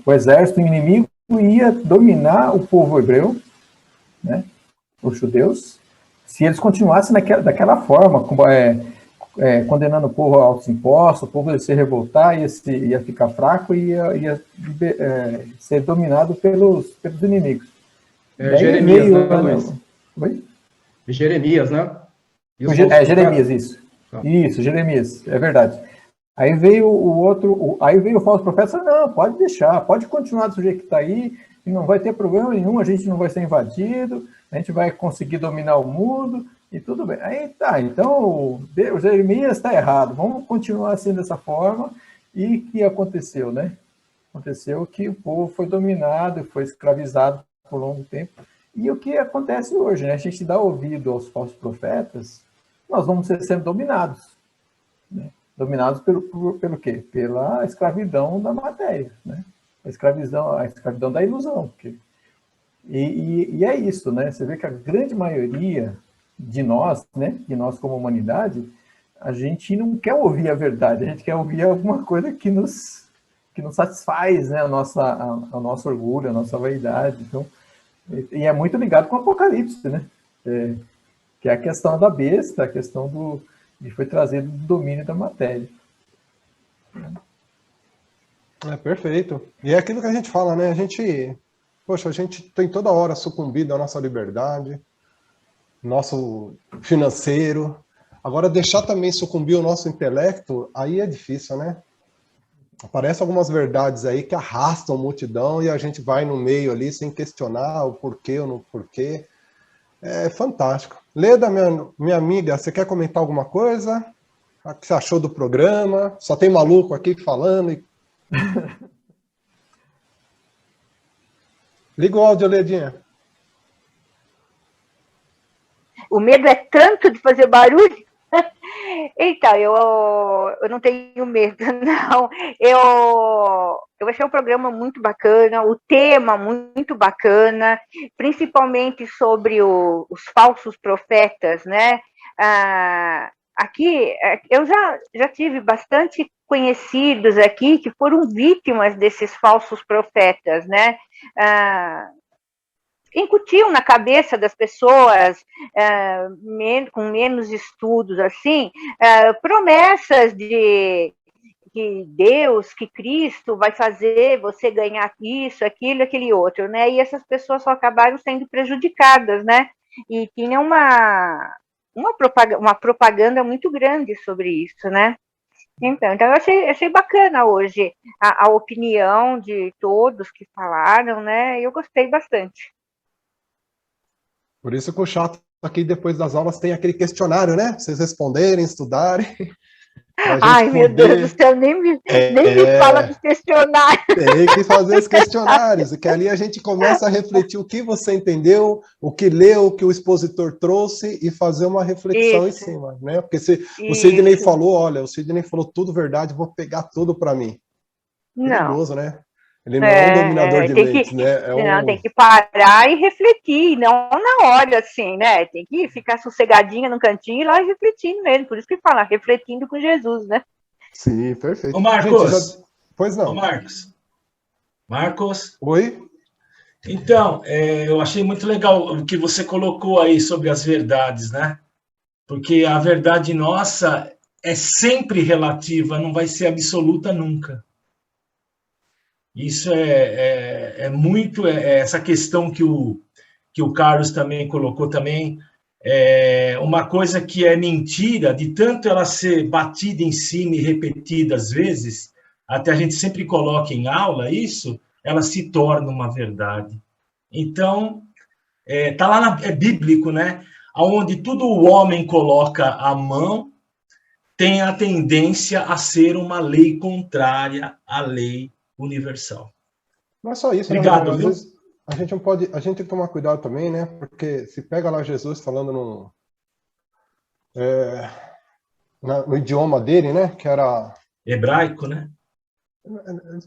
exército inimigo ia dominar o povo hebreu, né, os judeus, se eles continuassem daquela forma, condenando o povo a altos impostos, o povo ia se revoltar, ia ficar fraco e ia ser dominado pelos inimigos. Jeremias, veio, né, Luiz? Oi? Jeremias, né? Jeremias, isso. Isso, Jeremias, é verdade. Aí veio aí veio o falso profeta e falou, não, pode deixar, pode continuar do jeito que está aí, e não vai ter problema nenhum, a gente não vai ser invadido, a gente vai conseguir dominar o mundo, e tudo bem. Aí tá, então o Jeremias está errado, vamos continuar assim dessa forma, e o que aconteceu, né? Aconteceu que o povo foi dominado, foi escravizado por longo tempo, e o que acontece hoje, né? A gente dá ouvido aos falsos profetas, nós vamos ser sempre dominados, né? Dominados pelo quê? Pela escravidão da matéria, né? A escravidão da ilusão. E é isso, né? Você vê que a grande maioria de nós, né? De nós como humanidade, a gente não quer ouvir a verdade, a gente quer ouvir alguma coisa que nos satisfaz, né? O nosso orgulho, a nossa vaidade. Então, e é muito ligado com o Apocalipse, né? Que é a questão da besta, a questão que foi trazido do domínio da matéria. Perfeito. E é aquilo que a gente fala, né? A gente tem toda hora sucumbido à nossa liberdade, nosso financeiro. Agora, deixar também sucumbir o nosso intelecto, aí é difícil, né? Aparecem algumas verdades aí que arrastam a multidão e a gente vai no meio ali sem questionar o porquê ou no porquê. É fantástico. Leda, minha amiga, você quer comentar alguma coisa? O que você achou do programa? Só tem maluco aqui falando. Liga o áudio, Ledinha. O medo é tanto de fazer barulho. Então, eu não tenho medo, não. Eu achei o programa muito bacana, o tema muito bacana, principalmente sobre os falsos profetas, né? Aqui, eu já tive bastante conhecidos aqui que foram vítimas desses falsos profetas, né? Incutiam na cabeça das pessoas, com menos estudos, assim, promessas de que Deus, que Cristo vai fazer você ganhar isso, aquilo, aquele outro, né? E essas pessoas só acabaram sendo prejudicadas, né? E tinha uma propaganda muito grande sobre isso, né? Então eu achei bacana hoje a opinião de todos que falaram, né? Eu gostei bastante. Por isso que o chato aqui depois das aulas tem aquele questionário, né? Pra vocês responderem, estudarem. Ai, meu Deus do céu, nem me fala dos questionários. Tem que fazer os questionários, que ali a gente começa a refletir o que você entendeu, o que leu, o que o expositor trouxe e fazer uma reflexão em cima, né? Porque o Sidney falou, olha, o Sidney falou tudo verdade, vou pegar tudo para mim. Perigoso, né? Ele não é um dominador de mentes, né? Não, tem que parar e refletir, não na hora, assim, né? Tem que ficar sossegadinha no cantinho e ir lá refletindo mesmo. Por isso que fala, refletindo com Jesus, né? Sim, perfeito. Ô, Marcos. Pois não. Ô, Marcos. Oi? Então, eu achei muito legal o que você colocou aí sobre as verdades, né? Porque a verdade nossa é sempre relativa, não vai ser absoluta nunca. Isso é muito essa questão que o que o Carlos também colocou também, uma coisa que é mentira, de tanto ela ser batida em cima e repetida às vezes, até a gente sempre coloca em aula isso, ela se torna uma verdade. Então, tá lá é bíblico, né? Onde tudo o homem coloca a mão, tem a tendência a ser uma lei contrária à lei universal. Não é só isso, obrigado, né? Às viu? vezes a gente não pode, a gente tem que tomar cuidado também, né? Porque se pega lá Jesus falando no idioma dele, né? Que era hebraico, né?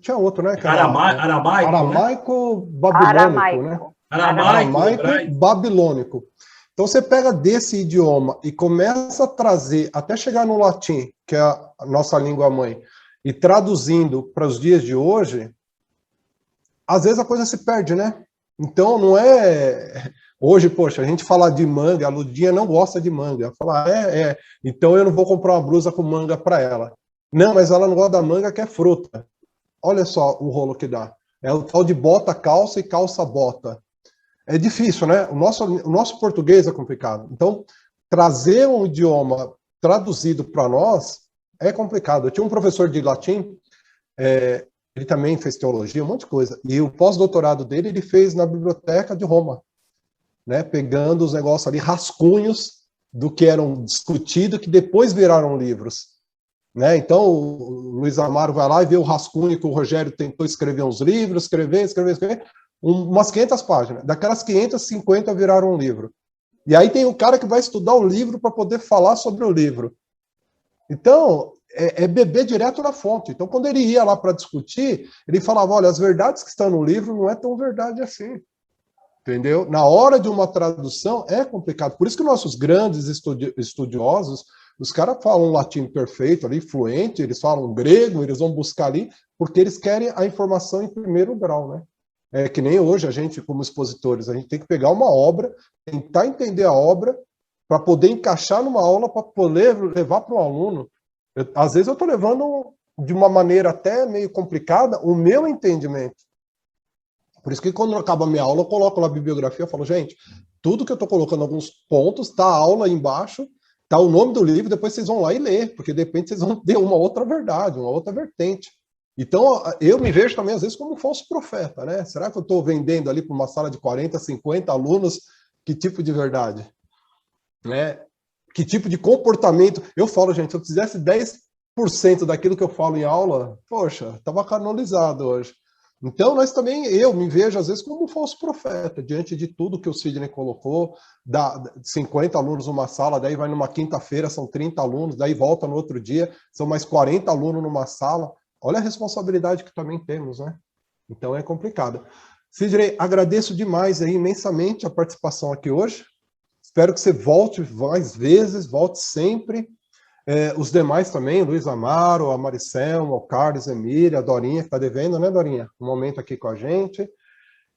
Tinha outro, né? Que era aramaico, aramaico, babilônico, né? Aramaico, babilônico. Então você pega desse idioma e começa a trazer até chegar no latim, que é a nossa língua mãe, e traduzindo para os dias de hoje, às vezes a coisa se perde, né? Então não é... Hoje, poxa, a gente fala de manga, a Ludinha não gosta de manga. Fala, então eu não vou comprar uma blusa com manga para ela. Não, mas ela não gosta da manga, que é fruta. Olha só o rolo que dá. É o tal de bota-calça e calça-bota. É difícil, né? O nosso português é complicado. Então, trazer um idioma traduzido para nós é complicado. Eu tinha um professor de latim, ele também fez teologia, um monte de coisa. E o pós-doutorado dele, ele fez na Biblioteca de Roma, né? Pegando os negócios ali, rascunhos do que eram discutidos, que depois viraram livros. Né? Então, o Luiz Amaro vai lá e vê o rascunho que o Rogério tentou escrever uns livros, escrever, umas 500 páginas. Daquelas 550 viraram um livro. E aí tem o cara que vai estudar o livro para poder falar sobre o livro. Então, é beber direto na fonte. Então, quando ele ia lá para discutir, ele falava, olha, as verdades que estão no livro não é tão verdade assim. Entendeu? Na hora de uma tradução é complicado. Por isso que nossos grandes estudiosos, os caras falam latim perfeito ali, fluente, eles falam grego, eles vão buscar ali, porque eles querem a informação em primeiro grau, né? É que nem hoje a gente, como expositores, a gente tem que pegar uma obra, tentar entender a obra, para poder encaixar numa aula, para poder levar para o aluno. Às vezes eu estou levando de uma maneira até meio complicada o meu entendimento. Por isso que quando acaba a minha aula, eu coloco lá a bibliografia e falo, gente, tudo que eu estou colocando alguns pontos, está a aula aí embaixo, está o nome do livro, depois vocês vão lá e ler, porque de repente vocês vão ter uma outra verdade, uma outra vertente. Então, eu me vejo também, às vezes, como um falso profeta, né? Será que eu estou vendendo ali para uma sala de 40, 50 alunos que tipo de verdade? Né? Que tipo de comportamento? Eu falo, gente, se eu fizesse 10% daquilo que eu falo em aula, poxa, estava canonizado hoje. Então, eu me vejo, às vezes, como um falso profeta, diante de tudo que o Sidney colocou, 50 alunos numa sala, daí vai numa quinta-feira, são 30 alunos, daí volta no outro dia, são mais 40 alunos numa sala. Olha a responsabilidade que também temos, né? Então, é complicado. Sidney, agradeço demais aí, imensamente a participação aqui hoje. Espero que você volte mais vezes, volte sempre. Os demais também, Luiz Amaro, a Maricel, o Carlos, a Emília, a Dorinha, que está devendo, né, Dorinha? Um momento aqui com a gente.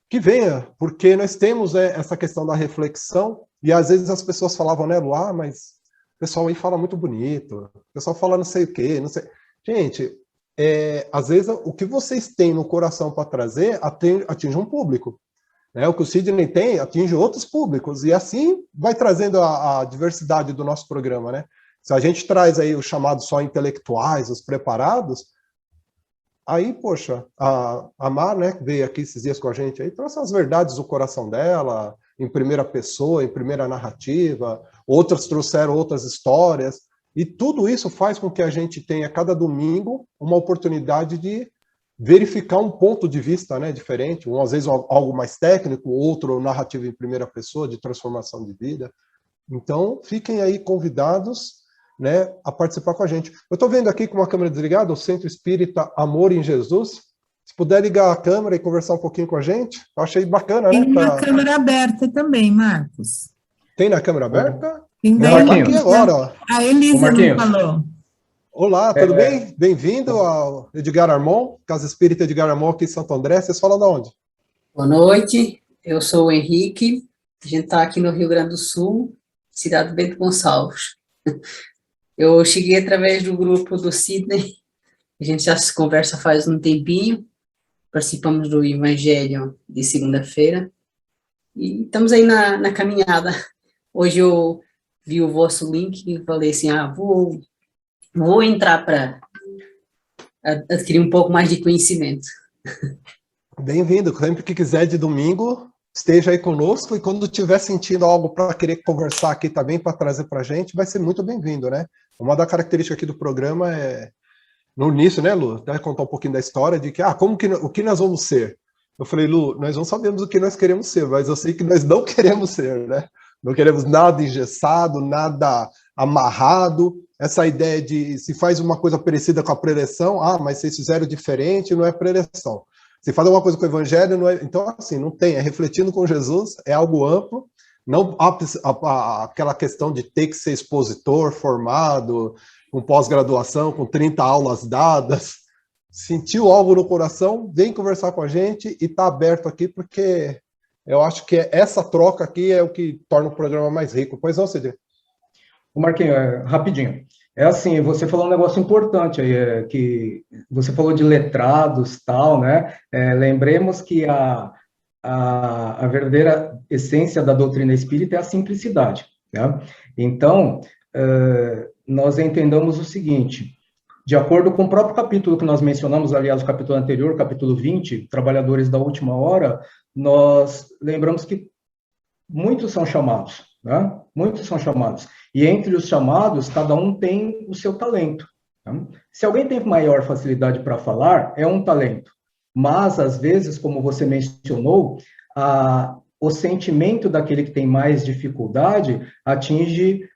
Que venha, porque nós temos essa questão da reflexão, e às vezes as pessoas falavam, né, Lu, mas o pessoal aí fala muito bonito, o pessoal fala não sei o quê, não sei... Gente, às vezes o que vocês têm no coração para trazer atinge um público. Né? O que o Sidney tem atinge outros públicos, e assim vai trazendo a diversidade do nosso programa, né? Se a gente traz aí os chamados só intelectuais, os preparados, aí, poxa, a Mar, né, que veio aqui esses dias com a gente, aí trouxe as verdades do coração dela, em primeira pessoa, em primeira narrativa, outras trouxeram outras histórias, e tudo isso faz com que a gente tenha, cada domingo, uma oportunidade de verificar um ponto de vista, né, diferente, às vezes algo mais técnico, outro narrativo em primeira pessoa, de transformação de vida. Então, fiquem aí convidados, né, a participar com a gente. Eu estou vendo aqui com uma câmera desligada, o Centro Espírita Amor em Jesus. Se puder ligar a câmera e conversar um pouquinho com a gente, eu achei bacana, né? Tem uma câmera aberta também, Marcos. Tem na câmera aberta? Ela está aqui agora, ó. A Elisa não falou. Olá, tudo bem? Bem-vindo ao Edgar Armon, Casa Espírita Edgar Armon aqui em Santo André. Vocês falam de onde? Boa noite, eu sou o Henrique, a gente está aqui no Rio Grande do Sul, cidade de Bento Gonçalves. Eu cheguei através do grupo do Sidney, a gente já se conversa faz um tempinho, participamos do Evangelho de segunda-feira, E estamos aí na caminhada. Hoje eu vi o vosso link e falei assim, vou entrar para adquirir um pouco mais de conhecimento. Bem-vindo. Sempre que quiser de domingo, esteja aí conosco, e quando tiver sentindo algo para querer conversar aqui também, para trazer para a gente, vai ser muito bem-vindo, né? Uma das características aqui do programa é, no início, né, Lu, até contar um pouquinho da história de que, o que nós vamos ser? Eu falei, Lu, nós não sabemos o que nós queremos ser, mas eu sei que nós não queremos ser, né? Não queremos nada engessado, nada amarrado. Essa ideia de se faz uma coisa parecida com a preleção, mas vocês fizeram diferente, não é preleção. Se faz alguma coisa com o evangelho, não é. Então, assim, não tem, é refletindo com Jesus, é algo amplo, não aquela questão de ter que ser expositor, formado, com pós-graduação, com 30 aulas dadas. Sentiu algo no coração, vem conversar com a gente e está aberto aqui, porque eu acho que essa troca aqui é o que torna o programa mais rico. Pois não, Cid? O Marquinhos, rapidinho. É assim, você falou um negócio importante aí, que você falou de letrados, tal, né? Lembremos que a verdadeira essência da doutrina espírita é a simplicidade, né? Então, nós entendamos o seguinte, de acordo com o próprio capítulo que nós mencionamos, aliás, o capítulo anterior, capítulo 20, Trabalhadores da Última Hora, nós lembramos que muitos são chamados, né? Muitos são chamados. E entre os chamados, cada um tem o seu talento. Né? Se alguém tem maior facilidade para falar, é um talento. Mas, às vezes, como você mencionou, o sentimento daquele que tem mais dificuldade atinge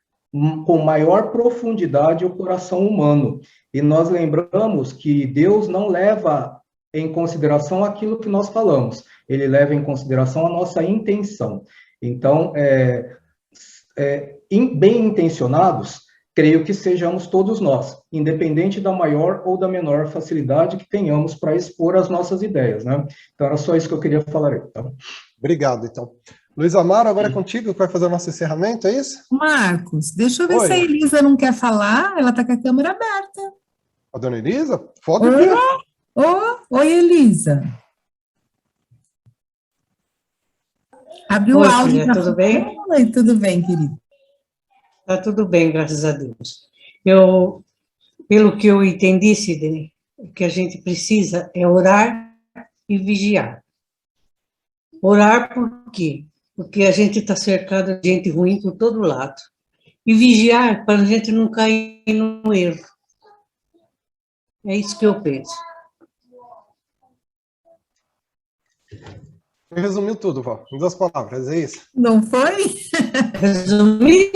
com maior profundidade o coração humano. E nós lembramos que Deus não leva em consideração aquilo que nós falamos, ele leva em consideração a nossa intenção. Então, bem intencionados, creio que sejamos todos nós, independente da maior ou da menor facilidade que tenhamos para expor as nossas ideias, né? Então, era só isso que eu queria falar aí, tá? Obrigado, então. Luiz Amaro, agora é contigo que vai fazer o nosso encerramento, é isso? Marcos, deixa eu ver se a Elisa não quer falar, ela está com a câmera aberta. A dona Elisa? Pode ver. Oi, Elisa. Abriu o áudio. Filha, tudo bem? Oi, tudo bem, querido. Está tudo bem, graças a Deus. Pelo que eu entendi, Sidney, o que a gente precisa é orar e vigiar. Orar por quê? Porque a gente está cercado de gente ruim por todo lado. E vigiar para a gente não cair no erro. É isso que eu penso. Resumiu tudo, vó. Em 2 palavras, é isso? Não foi? Resumi.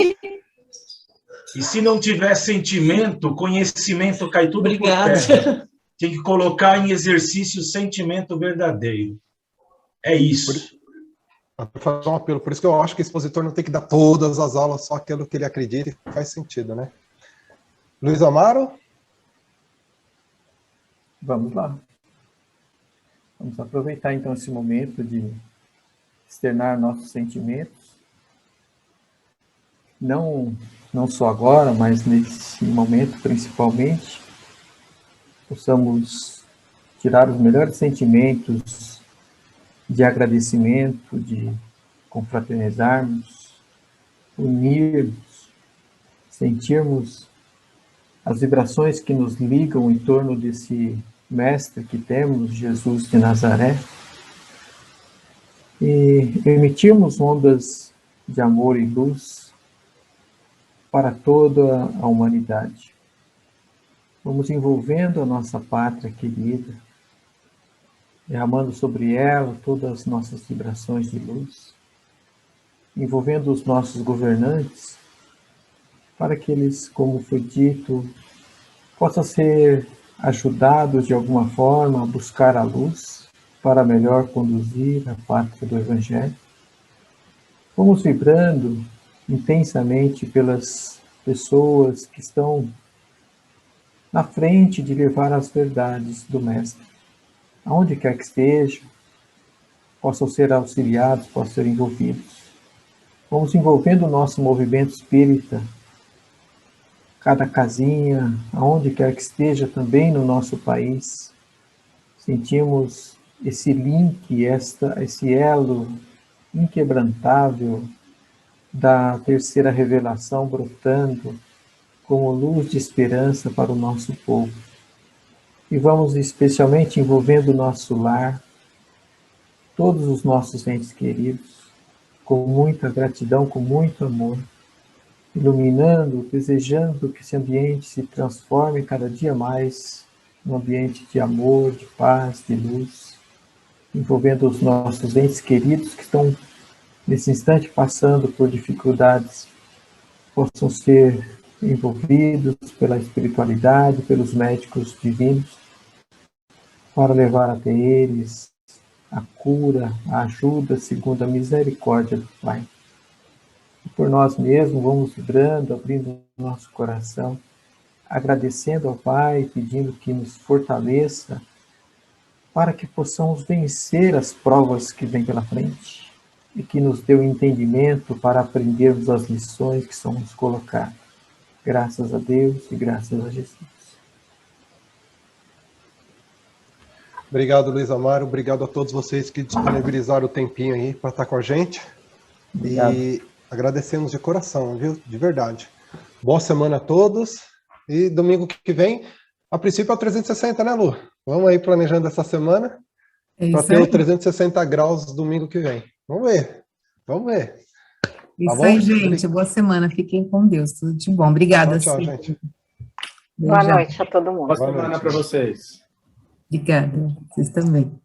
E se não tiver sentimento, conhecimento cai tudo Obrigada. por terra. Tem que colocar em exercício o sentimento verdadeiro. É isso. Vou fazer um apelo. Por isso que eu acho que o expositor não tem que dar todas as aulas, só aquilo que ele acredita e faz sentido, né? Luiz Amaro? Vamos lá. Vamos aproveitar, então, esse momento de externar nossos sentimentos. Não só agora, mas nesse momento, principalmente, possamos tirar os melhores sentimentos de agradecimento, de confraternizarmos, unirmos, sentirmos as vibrações que nos ligam em torno desse Mestre que temos, Jesus de Nazaré, e emitirmos ondas de amor e luz para toda a humanidade. Vamos envolvendo a nossa pátria querida, derramando sobre ela todas as nossas vibrações de luz, envolvendo os nossos governantes, para que eles, como foi dito, possam ser ajudados de alguma forma a buscar a luz para melhor conduzir a pátria do Evangelho. Vamos vibrando intensamente pelas pessoas que estão na frente de levar as verdades do Mestre. Aonde quer que estejam, possam ser auxiliados, possam ser envolvidos. Vamos envolvendo o nosso movimento espírita, cada casinha, aonde quer que esteja também no nosso país. Sentimos esse link, esse elo inquebrantável da terceira revelação brotando como luz de esperança para o nosso povo. E vamos especialmente envolvendo o nosso lar, todos os nossos entes queridos, com muita gratidão, com muito amor, iluminando, desejando que esse ambiente se transforme cada dia mais num ambiente de amor, de paz, de luz, envolvendo os nossos entes queridos que estão nesse instante passando por dificuldades, possam ser envolvidos pela espiritualidade, pelos médicos divinos, para levar até eles a cura, a ajuda segundo a misericórdia do Pai. E por nós mesmos vamos vibrando, abrindo o nosso coração, agradecendo ao Pai, pedindo que nos fortaleça para que possamos vencer as provas que vêm pela frente e que nos dê o entendimento para aprendermos as lições que são nos colocadas. Graças a Deus e graças a Jesus. Obrigado, Luiz Amaro. Obrigado a todos vocês que disponibilizaram o tempinho aí para estar com a gente. Obrigado. E agradecemos de coração, viu? De verdade. Boa semana a todos. E domingo que vem, a princípio é o 360, né, Lu? Vamos aí planejando essa semana para ter o 360 graus domingo que vem. Vamos ver. Vamos ver. Isso tá aí, gente. Boa semana. Fiquem com Deus. Tudo de bom. Obrigada. Tchau, gente. Boa noite a todo mundo. Boa semana para vocês. Obrigada. Vocês também.